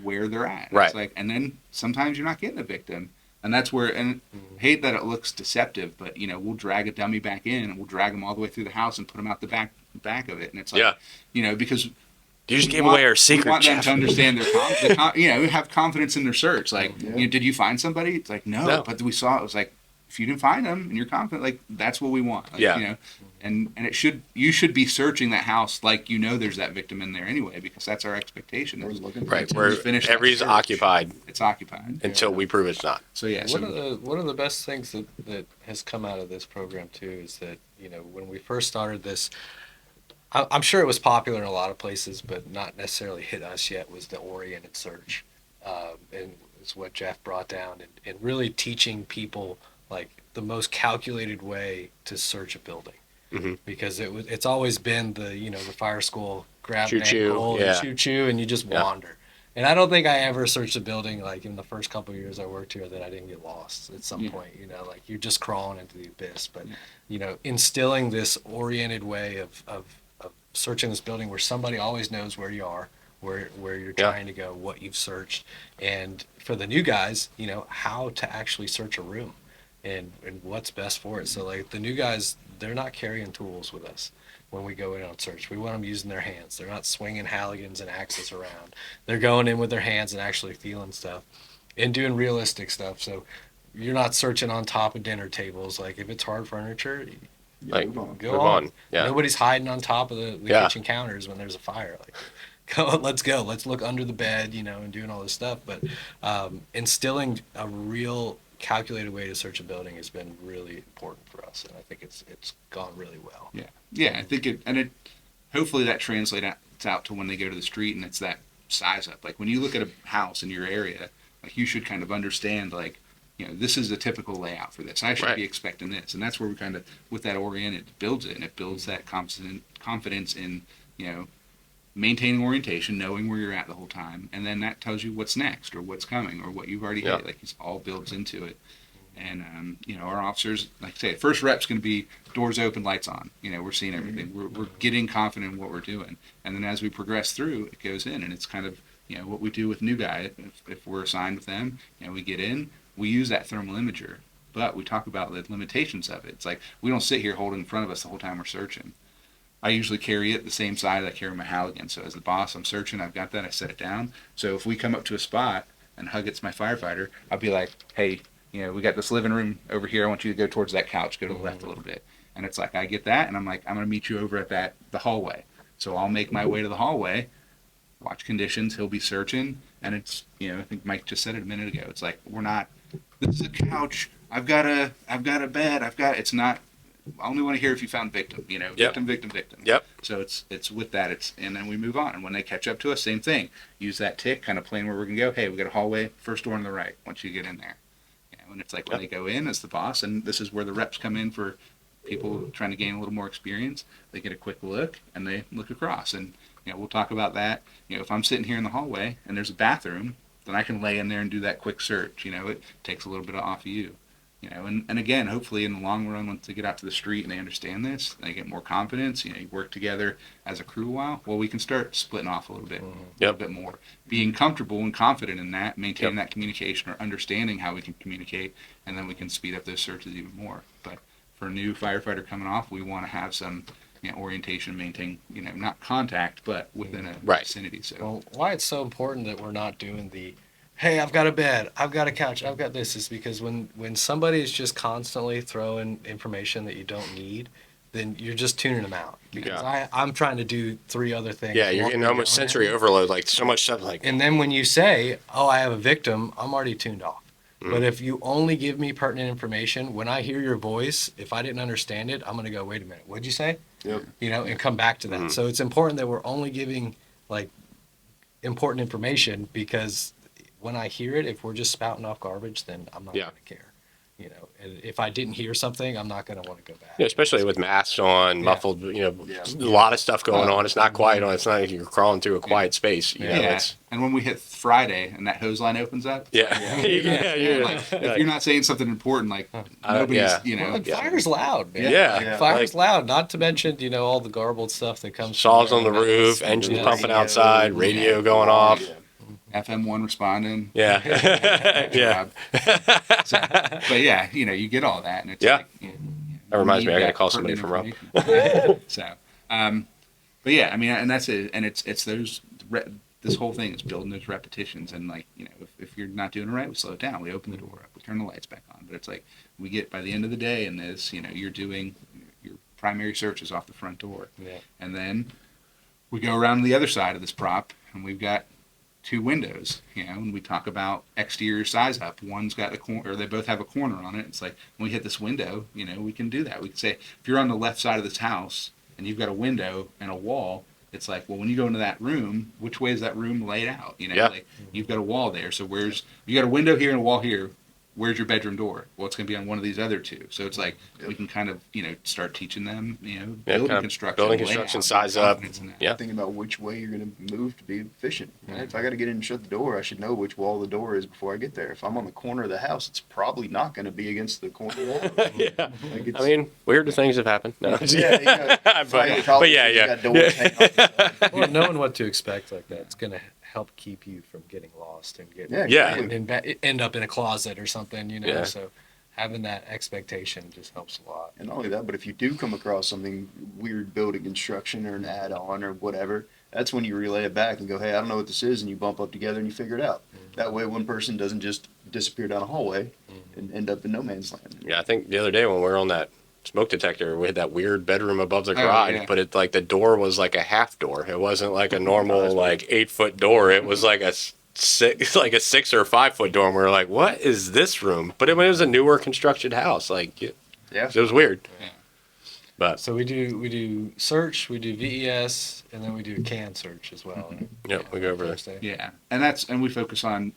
where they're at. Right. It's like, and then sometimes you're not getting a victim, and that's where. And hate that it looks deceptive, but we'll drag a dummy back in, and we'll drag them all the way through the house and put them out the back of it, and it's like, because. You just we gave want- away our We secret, want them Jeff. to understand have confidence in their search. Like, did you find somebody? It's like, no, but we saw it. Was like, if you didn't find them and you're confident, like that's what we want. Like, Yeah. And you should be searching that house like there's that victim in there anyway, because that's our expectation. We're looking for Right. it. Where finish that everybody's search. occupied It's occupied until we prove it's not. So yeah. One of the best things that has come out of this program too is that when we first started this, I'm sure it was popular in a lot of places, but not necessarily hit us yet. Was the oriented search, and it's what Jeff brought down, and really teaching people like the most calculated way to search a building, because it's always been the fire school grab an Choo-choo, ankle yeah. and choo and you just Yeah. wander. And I don't think I ever searched a building like in the first couple of years I worked here that I didn't get lost at some point. Like you're just crawling into the abyss. But instilling this oriented way of searching this building where somebody always knows where you are, where you're trying to go, what you've searched, and for the new guys, how to actually search a room, and what's best for it. So like the new guys, they're not carrying tools with us when we go in on search. We want them using their hands. They're not swinging Halligans and axes around. They're going in with their hands and actually feeling stuff and doing realistic stuff. So you're not searching on top of dinner tables. Like if it's hard furniture, Like, move go on. Yeah. Nobody's hiding on top of the Yeah. kitchen counters when there's a fire. Like, let's go. Let's look under the bed, and doing all this stuff. But instilling a real calculated way to search a building has been really important for us, and I think it's gone really well. Yeah, I think it hopefully that translates out to when they go to the street, and it's that size up. Like when you look at a house in your area, like you should kind of understand like, this is a typical layout for this. I should Right. be expecting this, and that's where we kind of with that oriented builds it, and it builds that confidence in maintaining orientation, knowing where you're at the whole time, and then that tells you what's next or what's coming or what you've already Yeah. hit. Like it all builds into it. And our officers, like I say, first rep's going to be doors open, lights on. We're seeing everything. We're getting confident in what we're doing, and then as we progress through, it goes in, and it's kind of what we do with new guy. If we're assigned with them, we get in, we use that thermal imager, but we talk about the limitations of it. It's like we don't sit here holding in front of us the whole time we're searching. I usually carry it the same side I carry my Halligan. So as the boss, I'm searching, I've got that, I set it down. So if we come up to a spot and Hug it's my firefighter, I'll be like, hey, we got this living room over here. I want you to go towards that couch, go to the left a little bit. And it's like, I get that, and I'm like, I'm going to meet you over at the hallway. So I'll make my way to the hallway, watch conditions, he'll be searching, and it's, I think Mike just said it a minute ago. It's like, this is a couch, I've got a bed, it's not, I only want to hear if you found victim, victim, victim, victim. Yep. So it's with that, and then we move on. And when they catch up to us, same thing. Use that tick, kind of plan where we're going to go. Hey, we got a hallway, first door on the right, once you get in there. And it's like when they go in as the boss, and this is where the reps come in for people trying to gain a little more experience. They get a quick look, and they look across. And, we'll talk about that. If I'm sitting here in the hallway, and there's a bathroom, then I can lay in there and do that quick search. It takes a little bit off of you. And again, hopefully in the long run, once they get out to the street and they understand this, they get more confidence, you work together as a crew a while, well, we can start splitting off a little bit, a little bit more. Being comfortable and confident in that, maintaining that communication or understanding how we can communicate, and then we can speed up those searches even more. But for a new firefighter coming off, we want to have some orientation, maintain, not contact, but within a vicinity. So well, why it's so important that we're not doing the, hey, I've got a bed, I've got a couch, I've got this, is because when somebody is just constantly throwing information that you don't need, then you're just tuning them out. Because I'm trying to do 3 other things. Yeah, you're getting almost sensory overload, like so much stuff like. And then when you say, oh, I have a victim, I'm already tuned off. Mm. But if you only give me pertinent information, when I hear your voice, if I didn't understand it, I'm going to go, wait a minute, what'd you say? Yep. And come back to that. So it's important that we're only giving important information, because when I hear it, if we're just spouting off garbage, then I'm not going to care. And if I didn't hear something, I'm not going to want to go back. Yeah, especially with masks on, muffled, a lot of stuff going on. It's not quiet on. It's not like you're crawling through a quiet space. And when we hit Friday and that hose line opens up, if you're not saying something important, nobody's, Fire's loud, man. Yeah. Fire's loud. Not to mention, all the garbled stuff that comes. Saws on the roof, engines pumping outside, radio going off. FM1 responding. Yeah. Yeah. But you get all that, and it's that reminds me, I got to call somebody from Rob. So, but yeah, I mean, and that's it, and it's those. This whole thing is building those repetitions, and if you're not doing it right, we slow it down. We open the door up. We turn the lights back on. But it's we get by the end of the day, and this, you're doing your primary searches off the front door, and then we go around to the other side of this prop, and we've got 2 windows, and we talk about exterior size up. One's got a corner, or they both have a corner on it. It's when we hit this window, we can do that. We can say, if you're on the left side of this house and you've got a window and a wall, it's well, when you go into that room, which way is that room laid out? You've got a wall there. So you got a window here and a wall here. Where's your bedroom door? Well, it's going to be on one of these other 2. So it's we can kind of, start teaching them, building construction, size up. Yeah. Thinking about which way you're going to move to be efficient. If I got to get in and shut the door, I should know which wall the door is before I get there. If I'm on the corner of the house, it's probably not going to be against the corner of the house. I mean, weirder things have happened. No. but yeah. Well, knowing what to expect like that, it's going to help keep you from getting lost and end up in a closet or something, so having that expectation just helps a lot. And not only that, but if you do come across something weird building construction or an add-on or whatever, that's when you relay it back and go, hey, I don't know what this is, and you bump up together and you figure it out. That way one person doesn't just disappear down a hallway and end up in no man's land. Yeah, I think the other day when we were on that smoke detector, we had that weird bedroom above the garage, but it the door was like a half door. It wasn't like a normal 8-foot door. It was like a 6 or 5-foot door, and we were like, what is this room? But it was a newer constructed house. It was weird. Yeah. But so we do search, we do VES, and then we do CAN search as well. We go over there. Yeah, and we focus on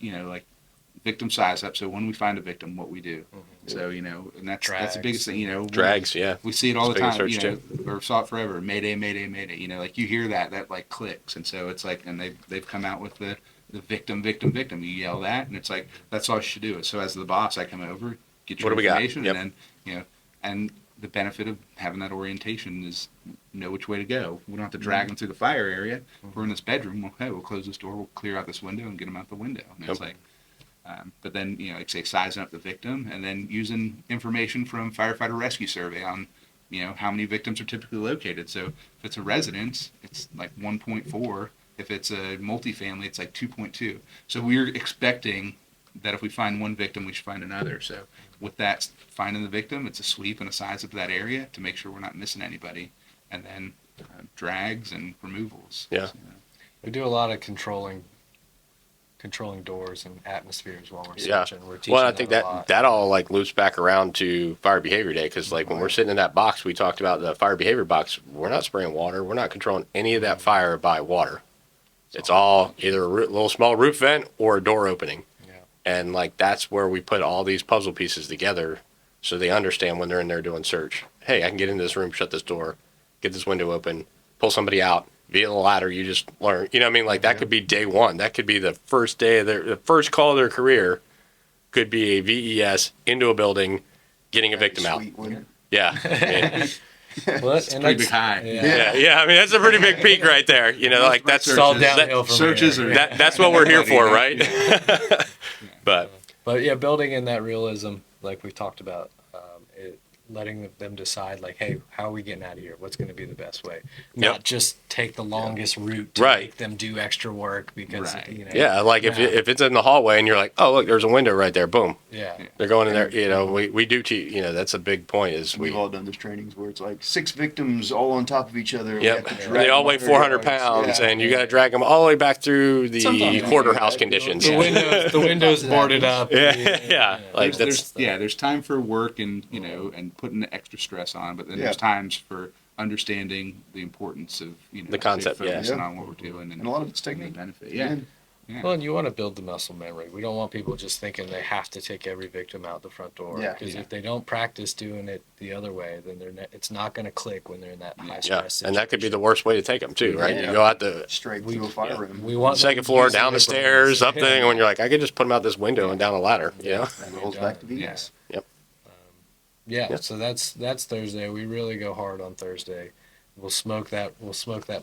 victim size up. So when we find a victim, what we do. So and that's the biggest thing. Drags, we see it all the time. Too. Or saw it forever. Mayday, mayday, mayday. You hear that clicks, and so it's and they've come out with the victim. You yell that, and it's that's all you should do. So as the boss, I come over, get your information, and then and the benefit of having that orientation is know which way to go. We don't have to drag them through the fire area. If we're in this bedroom, we'll close this door, we'll clear out this window, and get them out the window. And it's but then, sizing up the victim, and then using information from firefighter rescue survey on, how many victims are typically located. So if it's a residence, it's like 1.4. If it's a multifamily, it's like 2.2. So we're expecting that if we find one victim, we should find another. So with that, finding the victim, it's a sweep and a size up that area to make sure we're not missing anybody. And then drags and removals. Yeah. So, We do a lot of controlling doors and atmospheres while we're Yeah. searching. We're teaching Well, I think them a lot. that all like loops back around to fire behavior day, because like when we're sitting in that box, we talked about the fire behavior box. We're not spraying water. We're not controlling any of that fire by water. It's all either a little small roof vent or a door opening. Yeah. And like that's where we put all these puzzle pieces together, so they understand when they're in there doing search. Hey, I can get into this room, shut this door, get this window open, pull somebody out via the ladder. You just learn. You know what I mean? Like that could be day one. That could be the first day of the first call of their career. Could be a VES into a building, getting a victim out. Sweet, wouldn't it? Yeah. I mean, Well, it's a pretty big high. yeah. I mean, that's a pretty big peak right there. You know, like that's It's all Searches. downhill from Searches here. are that's what we're here for, right? But But yeah, building in that realism, like we talked about, letting them decide, like, hey, how are we getting out of here? What's going to be the best way? Not Yep. just take the longest route to Right. make them do extra work because, Right. yeah, like if it's in the hallway and you're like, oh look, there's a window right there, boom, yeah. they're going in there. You know, we do teach. You know, that's a big point. Is We've all done those trainings where it's like 6 victims all on top of each other. We Yep. have to drag They all them weigh 100 400 yards. pounds, Yeah. and you got to drag them all the way back through the Sometimes you quarter do house that. conditions. The windows boarded up. Yeah. Like that's there's time for work and and putting the extra stress on, but then Yeah. there's times for understanding the importance of The concept, yeah. focusing Yeah. on what we're doing And a lot of it's the technique. benefit. Again, Well, and you want to build the muscle memory. We don't want people just thinking they have to take every victim out the front door. Yeah. Because Yeah. if they don't practice doing it the other way, then it's not going to click when they're in that high yeah, stress and that could be the situation. worst way to take them too, right? Yeah. You go out the straight We- through a fire room. We want them second floor, using down the their stairs, brains. up thing, when you're like, I could just put them out this window and down a ladder. You know? And rolls back to VS. Yeah, Yeah. so that's Thursday. We really go hard on Thursday. We'll smoke that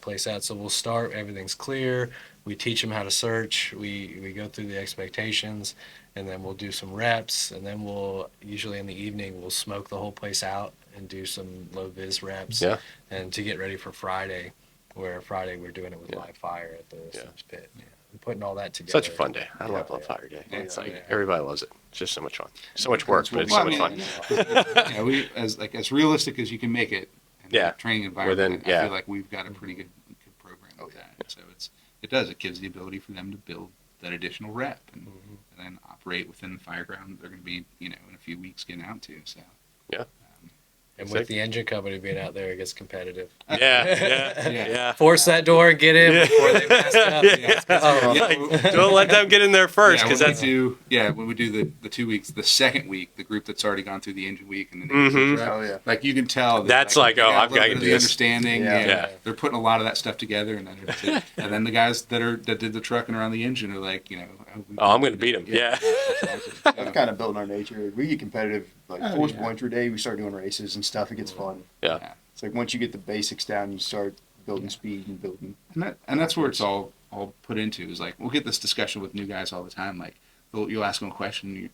place out. So we'll start. Everything's clear. We teach them how to search. We go through the expectations, and then we'll do some reps, and then we'll usually in the evening we'll smoke the whole place out and do some low vis reps. Yeah. And to get ready for Friday, where Friday we're doing it with Yeah. live fire at the Yeah. Sims pit. Yeah. And putting all that together. Such a fun day. I Yeah, love yeah. Fire Day. Yeah, It's like yeah. everybody loves it. It's just so much fun. So much work, but it's Well, so I much mean, fun. We as realistic as you can make it. In Yeah. the training environment. Within- yeah. I feel like we've got a pretty good program with that. So it gives the ability for them to build that additional rep and then operate within the fire ground that they're going to be in a few weeks getting out to. So And Sick. with the engine company being out there, it gets competitive. Yeah. Force that door and get in Yeah. before they mask up. Yeah. Oh, Like, don't let them get in there first, because that's when we do the 2 weeks, the second week, the group that's already gone through the engine week and then the engine Mhm. rep, Oh, yeah. like you can tell that, That's like, they oh, got a I've little gotta bit of do the this. understanding. Yeah. Yeah. They're putting a lot of that stuff together, and then the guys that did the truck and around the engine are like, Oh, I'm gonna beat 'em. Yeah. That's kind of building our nature. We get competitive, like Oh, force yeah. points per day. We start doing races and stuff. It gets fun. Yeah. It's like once you get the basics down, you start building speed and building. And that's where it's all put into is like we'll get this discussion with new guys all the time. Like you'll ask them a question,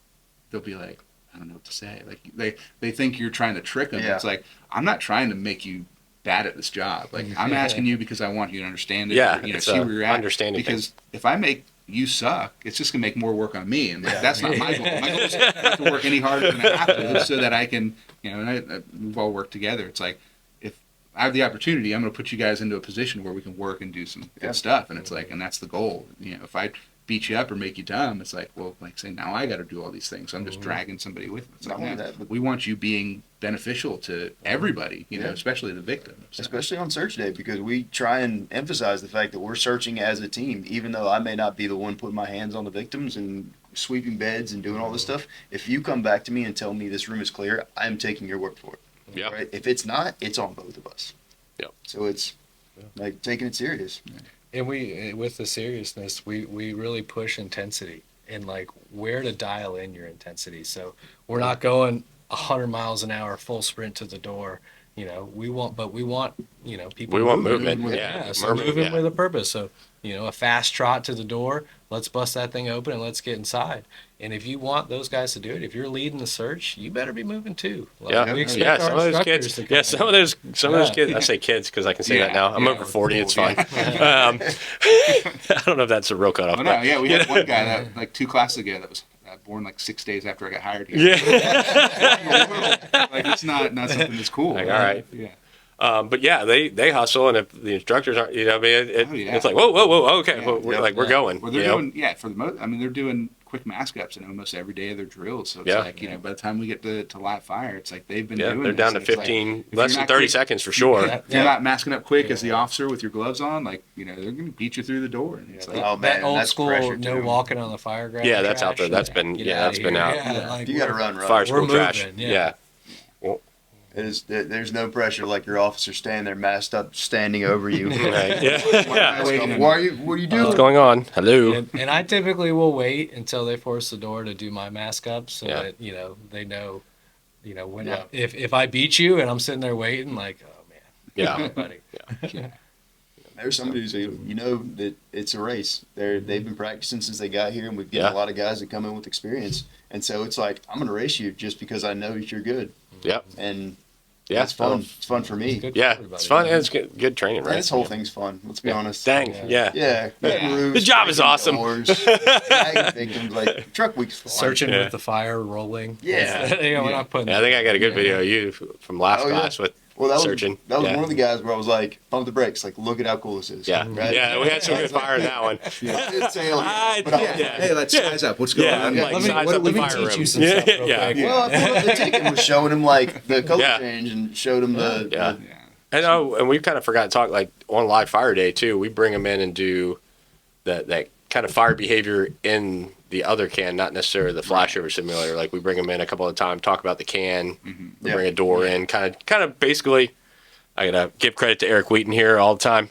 they'll be like, I don't know what to say. Like they think you're trying to trick them. Yeah. It's like I'm not trying to make you bad at this job. Like I'm asking you because I want you to understand it. Yeah, or, it's see a where you're at. understanding thing. Because if I make you suck, it's just gonna make more work on me, and like, that's not my goal. My goal is not to work any harder than I have to, so that I can, and we've all worked together. It's like if I have the opportunity, I'm gonna put you guys into a position where we can work and do some Yeah. good stuff, and it's like, and that's the goal. If I beat you up or make you dumb, it's like, well, like say now I got to do all these things. So I'm just dragging somebody with me. It's Not like, only man, that, but- we want you being beneficial to everybody, Yeah. especially the victim. So, Especially on search day, because we try and emphasize the fact that we're searching as a team, even though I may not be the one putting my hands on the victims and sweeping beds and doing all this stuff. If you come back to me and tell me this room is clear, I'm taking your word for it. Yeah. Right? If it's not, it's on both of us. Yep. So it's like taking it serious. And we, with the seriousness, we really push intensity and like where to dial in your intensity. So we're not going 100 miles an hour full sprint to the door we want, people We want moving. movement. Yeah, Yeah. so moving Yeah. with a purpose. So, a fast trot to the door, let's bust that thing open and let's get inside. And if you want those guys to do it, if you're leading the search, you better be moving too. Like, Yeah, we expect yeah. our Some of those instructors kids. to come Yeah, in. some of those kids. I say kids because I can say that now. I'm Yeah. over 40. It's fine. Yeah. I don't know if that's a real cutoff. Oh, no, but- yeah, we had one guy that like 2 classes ago that was born like 6 days after I got hired here. Yeah. Like it's not something that's cool. Like, all right. Yeah. But yeah, they hustle, and if the instructors aren't, I mean, Oh, yeah. it's like whoa, okay, Yeah. well, we're going. Well, they're you know? doing for the most. I mean, they're doing quick mask ups in almost every day of their drills. So it's Yeah. like by the time we get to live fire, it's like they've been Yeah, doing. they're this, down to and it's like, 15, if less you're than not 30 quick- seconds for sure. Yeah. If you're not masking up quick as the officer with your gloves on, like they're going to beat you through the door. And it's like, Oh, that man, old that's school, pressure, no too. walking on the fire ground. Yeah, that's out trash. there. That's been- Get yeah, outta that's been here. out. Yeah, like, You got to we're- run. Fire school We're trash. moving, yeah. Yeah. There's no pressure like your officer standing there masked up, standing over you. Right. Yeah. What are you doing? What's going on? Hello. And I typically will wait until they force the door to do my mask up so Yeah. that, they know, when Yeah. if I beat you and I'm sitting there waiting, like, oh man, Yeah. buddy. There's somebody who's that it's a race. They've been practicing since they got here, and we've got Yeah. a lot of guys that come in with experience. And so it's like I'm going to race you just because I know that you're good. Yep. And Yeah. it's fun. It's fun for me. Good for Yeah. everybody. It's fun and it's good training, Man, right? this whole thing's fun. Let's be honest. Dang. Yeah. Yeah. Yeah. Roofs, The job is breaking awesome. Doors, tagging victims, like truck week's fun. Searching Yeah. with the fire rolling. Yeah. We're not putting. Yeah, I think I got a good video of you from last Oh, yeah. class with Well, that searching. was Yeah. one of the guys where I was like, pump the brakes, like look at how cool this is. Yeah. Right? Yeah, we had some good fire in that one. I didn't say like, I- but I was yeah. like, hey, let's size up. What's going Yeah, on? like Let me- size let up the me fire teach room. you some Yeah, stuff real yeah. quick. Well, I pulled up the ticket and was showing him like the color Yeah. change and showed him the Yeah. Yeah. And we kind of forgot to talk like on live fire day too. We bring them in and do that kind of fire behavior in the other can, not necessarily the flashover simulator. Like we bring them in a couple of times, talk about the can, we Yeah. bring a door in, kind of basically. I gotta give credit to Eric Wheaton here all the time.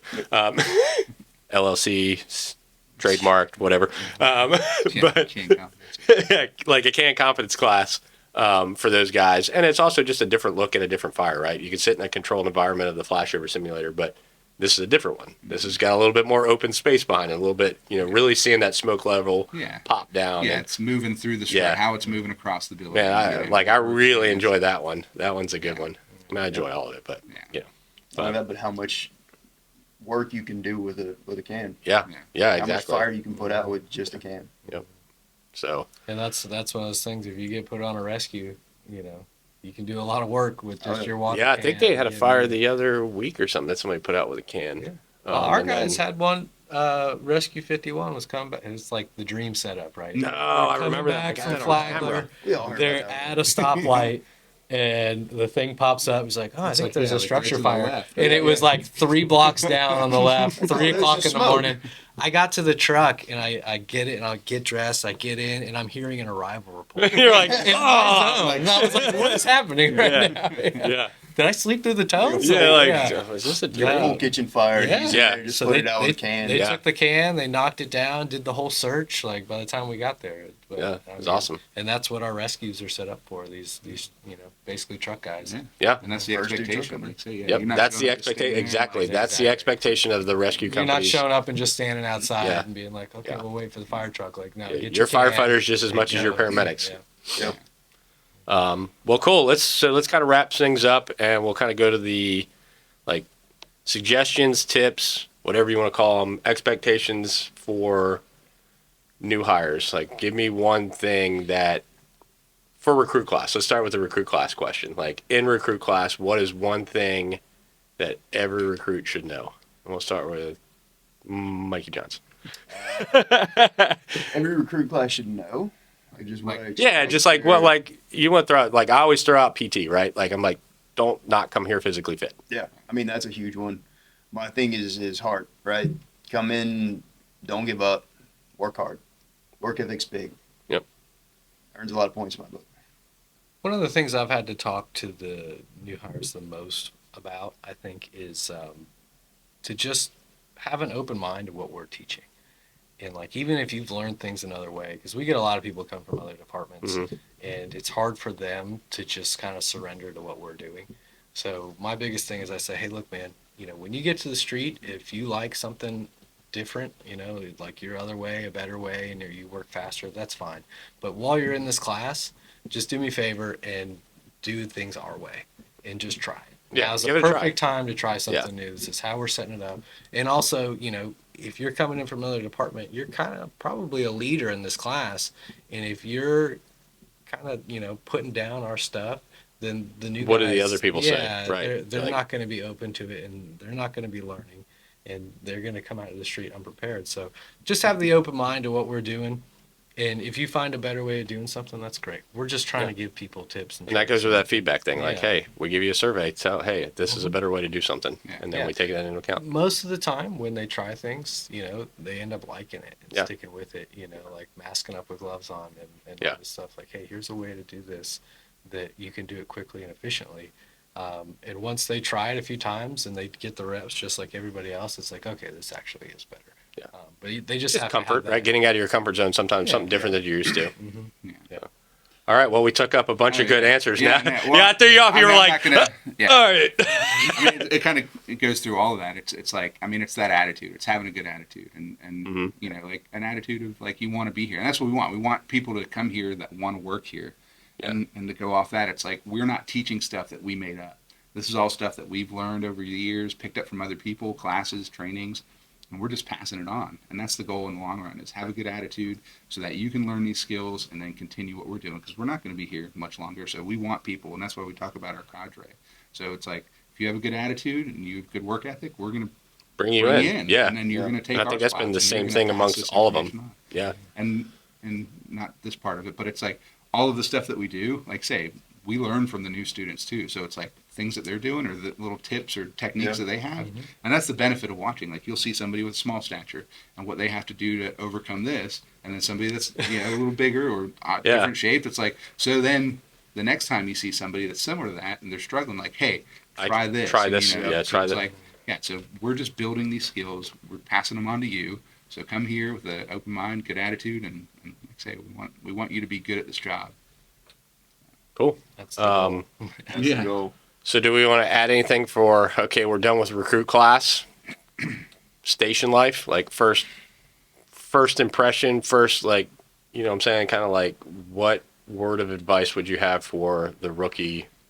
LLC, trademarked, whatever. But Can't confidence. like a can confidence class for those guys, and it's also just a different look at a different fire, right? You can sit in a controlled environment of the flashover simulator, but this is a different one. This has got a little bit more open space behind it, a little bit, really seeing that smoke level Yeah. pop down. Yeah, and, it's moving through the street, Yeah. how it's moving across the building. man, Yeah. I really enjoy that one. That one's a good one. I mean, I enjoy all of it, but not that, but how much work you can do with a can. yeah, How much exactly. fire you can put out with just a can. So And that's one of those things. If you get put on a rescue, you can do a lot of work with just Oh, your water. yeah, I think they had a can, fire the other week or something that somebody put out with a can. Yeah. Our and guys then- had one. Rescue 51 was coming back. It was like the dream setup, right? No, They're I coming remember that. I back got from that on Flagler. camera. We all heard They're about that at a stoplight, and the thing pops up. He's like, "Oh, I It's think like, there's yeah, a like structure right to the fire," left. and Yeah, it was yeah. like 3 blocks down on the left, 3 there's o'clock the in the smoke. morning. I got to the truck and I get it and I get dressed. I get in and I'm hearing an arrival report. You're like, In oh, my zone. And I was like, "What is happening right Yeah. now? yeah, Did I sleep through the tones?" yeah. Like, yeah. is this a Your dream? whole kitchen fire. Yeah. Just, Yeah. just So put they, it out they, with a can. they Yeah. took the can, they knocked it down, did the whole search. Like by the time we got there, but, Yeah, it was awesome. And that's what our rescues are set up for. These basically truck guys. Yeah. Yeah. And that's the First two expectation. truck Like, say, yeah, Yep, you're not that's showing the up to stand expectation. there, Exactly, like, that's the expectation of the rescue You're not companies. showing up and just standing outside Yeah. and being like, "Okay, Yeah. we'll wait for the fire truck." Like, no, Yeah, get your can, firefighters just as much as your go. paramedics. Yeah. Well, cool. Let's kind of wrap things up, and we'll kind of go to the suggestions, tips, whatever you want to call them, expectations for new hires. Like, give me one thing that for recruit class. Let's start with the recruit class question. Like, in recruit class, what is one thing that every recruit should know? And we'll start with Mikey Johnson. Every recruit class should know. Like just what I Yeah, expect just like there. you want to throw out, like I always throw out PT, right? Like I'm like, don't not come here physically fit. Yeah, I mean that's a huge one. My thing is heart, right? Come in, don't give up, work hard, work ethic's big. Yep. Earns a lot of points in my book. One of the things I've had to talk to the new hires the most about, I think, is to just have an open mind to what we're teaching. And like, even if you've learned things another way, because we get a lot of people come from other departments, Mhm. and it's hard for them to just kind of surrender to what we're doing. So my biggest thing is I say, hey, look, man, when you get to the street, if you like something different, like your other way, a better way, and you work faster, that's fine. But while you're in this class, just do me a favor and do things our way and just try it. Yeah, Now's the give it a try. perfect time to try something new. This is how we're setting it up. And also, if you're coming in from another department, you're kind of probably a leader in this class. And if you're kind of, putting down our stuff, then the new What guys, do the other people say? yeah, Right. they're not going to be open to it, and they're not going to be learning, and they're going to come out of the street unprepared. So just have the open mind to what we're doing, and if you find a better way of doing something, that's great. We're just trying to give people tips, And that goes with that feedback thing. Like, Yeah. hey, we give you a survey. Tell, hey, this is a better way to do something, and then Yeah. we take that into account. Most of the time when they try things, they end up liking it and Yeah. sticking with it, like masking up with gloves on and Yeah. all this stuff. Like, hey, here's a way to do this that you can do it quickly and efficiently. And once they try it a few times and they get the reps just like everybody else, it's like, okay, this actually is better. Yeah. But they just Just have comfort, to have that. right? Getting out of your comfort zone sometimes, Yeah. something different than you're used to. Yeah. All right. Well, we took up a bunch of good answers. Yeah, now, yeah, well, I threw you off. You I were mean, I'm like, not gonna- yeah. all right. I mean, it kind of it goes through all of that. It's like, I mean, it's that attitude. It's having a good attitude, and Mm-hmm. like an attitude of like you want to be here, and that's what we want. We want people to come here that want to work here, and to go off that. It's like we're not teaching stuff that we made up. This is all stuff that we've learned over the years, picked up from other people, classes, trainings, and we're just passing it on. And that's the goal in the long run: is have a good attitude so that you can learn these skills and then continue what we're doing. Because we're not going to be here much longer, so we want people, and that's why we talk about our cadre. So it's like, if you have a good attitude and you have good work ethic, we're going to Bring you bring in. you in, Yeah. and then you're going to take. And I think our that's been the spots, and same you're thing gonna pass amongst this all of them. information on. Yeah. And not this part of it, but it's like all of the stuff that we do, like say, we learn from the new students too. So it's like things that they're doing or the little tips or techniques that they have. And that's the benefit of watching. Like you'll see somebody with small stature and what they have to do to overcome this. And then somebody that's, a little bigger or different shape. It's like, so then the next time you see somebody that's similar to that and they're struggling, like, hey, try this. Try And, this. so Try it's that. like, so we're just building these skills. We're passing them on to you. So come here with an open mind, good attitude, and like I say, we want you to be good at this job. Cool. That's the goal. That's the goal. So do we want to add anything for, okay, we're done with recruit class, station life, like first impression, like, what I'm saying, kind of like what word of advice would you have for the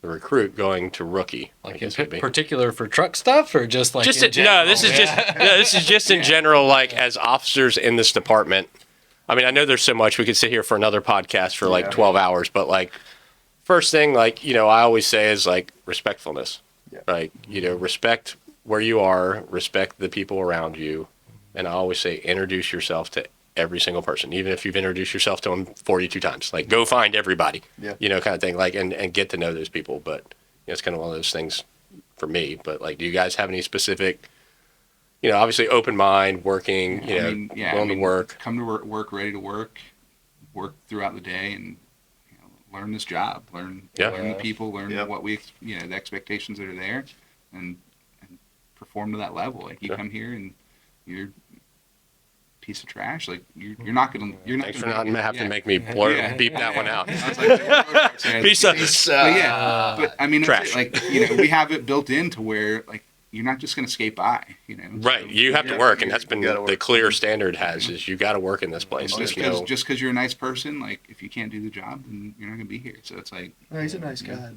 recruit going to rookie? I Like guess in would be. particular for truck stuff, or just like Just in general? no, this is just in general, like as officers in this department. I mean, I know there's so much we could sit here for another podcast for like 12 hours, but like first thing, like, I always say is like respectfulness, right? Respect where you are, respect the people around you. And I always say, introduce yourself to every single person, even if you've introduced yourself to them 42 times, like go find everybody, kind of thing, like, and get to know those people. But it's kind of one of those things for me, but like, do you guys have any specific, obviously open mind, working, willing to work. Come to work ready to work throughout the day, and learn this job, learn the people, learn what we, the expectations that are there, and perform to that level. Like you come here and you're a piece of trash. Like you're not gonna. Thanks for not having to make me beep that one out. I was like, Piece of but I mean, trash. like we have it built in to where like you're not just going to skate by, Right. You have to work, and that's been the clear standard is you got to work in this place. Just because you're a nice person, like if you can't do the job, then you're not going to be here. So it's like, He's a nice guy.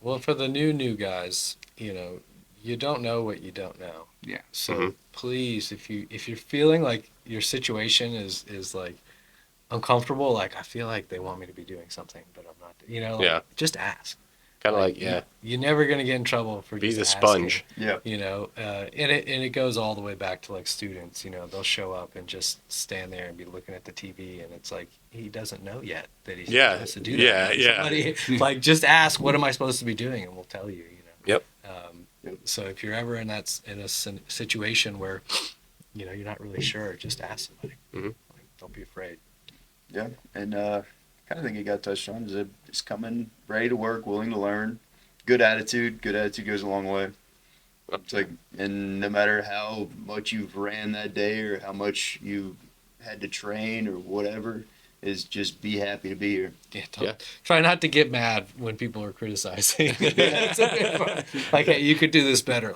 Well, for the new guys, you don't know what you don't know. Yeah. So please, if you're feeling like your situation is like uncomfortable, like I feel like they want me to be doing something, but I'm not. Just ask. Kind of like You're never gonna get in trouble for be just the sponge. asking, and it goes all the way back to like students. They'll show up and just stand there and be looking at the TV, and it's like he doesn't know yet that he's supposed to do that. Somebody, like just ask, what am I supposed to be doing, and we'll tell you. Yep. So if you're ever in a situation where you're not really sure, just ask somebody. Like, don't be afraid. Yeah, and kind of thing you got touched on is just coming ready to work, willing to learn, good attitude. Good attitude goes a long way. It's like, and no matter how much you've ran that day or how much you had to train or whatever, is just be happy to be here. Yeah, Yeah. Try not to get mad when people are criticizing. That's a big one. Like, hey, you could do this better.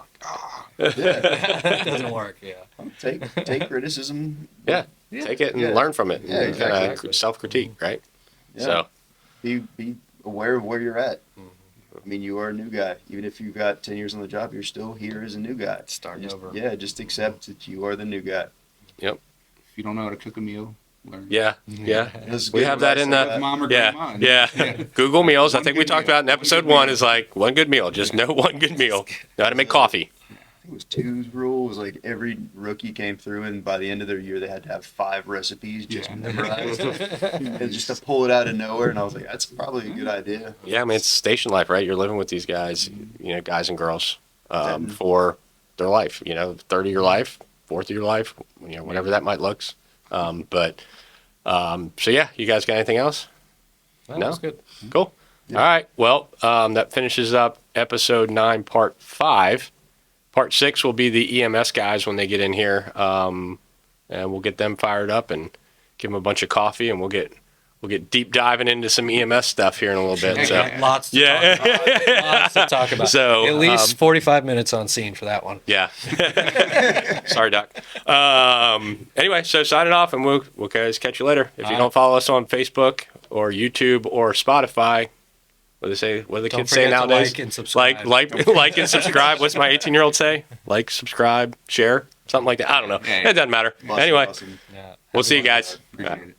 Like, that doesn't work. Yeah. Take criticism. Yeah. Yeah. Take it and Yeah. learn from it. Yeah, exactly. Self-critique, right? Yeah. So, Be aware of where you're at. I mean, you are a new guy. Even if you've got 10 years on the job, you're still here as a new guy. Starting Just- over. Yeah, just accept that you are the new guy. If you don't know how to cook a meal, learn. yeah. That's We good have that advice in like the- that. Mom or Yeah. grandma. and- Yeah. Google meals. I One think we good talked meal. about in One episode good 1 meal. is like one good meal. Just know one good meal. Know how to make coffee. I think it was two's rule was like every rookie came through, and by the end of their year, they had to have 5 recipes just Yeah. memorized, and just to pull it out of nowhere. And I was like, that's probably a good idea. Yeah, I mean, it's station life, right? You're living with these guys, guys and girls, for their life, third of your life, fourth of your life, whatever that might look. So yeah, you guys got anything else? That No? was good. Cool. All right. Well, that finishes up episode 9, part 5. Part 6 will be the EMS guys when they get in here, and we'll get them fired up and give them a bunch of coffee, and we'll get deep diving into some EMS stuff here in a little bit. So Lots to Yeah. talk about. Lots to talk about. So, At least 45 minutes on scene for that one. yeah. Sorry, Doc. Anyway, so signing off, and we'll guys catch you later. If you don't follow us on Facebook or YouTube or Spotify. What do they say? What do the Don't kids say forget to nowadays? like and subscribe. Like and subscribe. What's my 18-year-old say? Like, subscribe, share, something like that. I don't know. Yeah. It doesn't matter. Awesome, Anyway, awesome. Yeah. we'll see you guys. Appreciate it.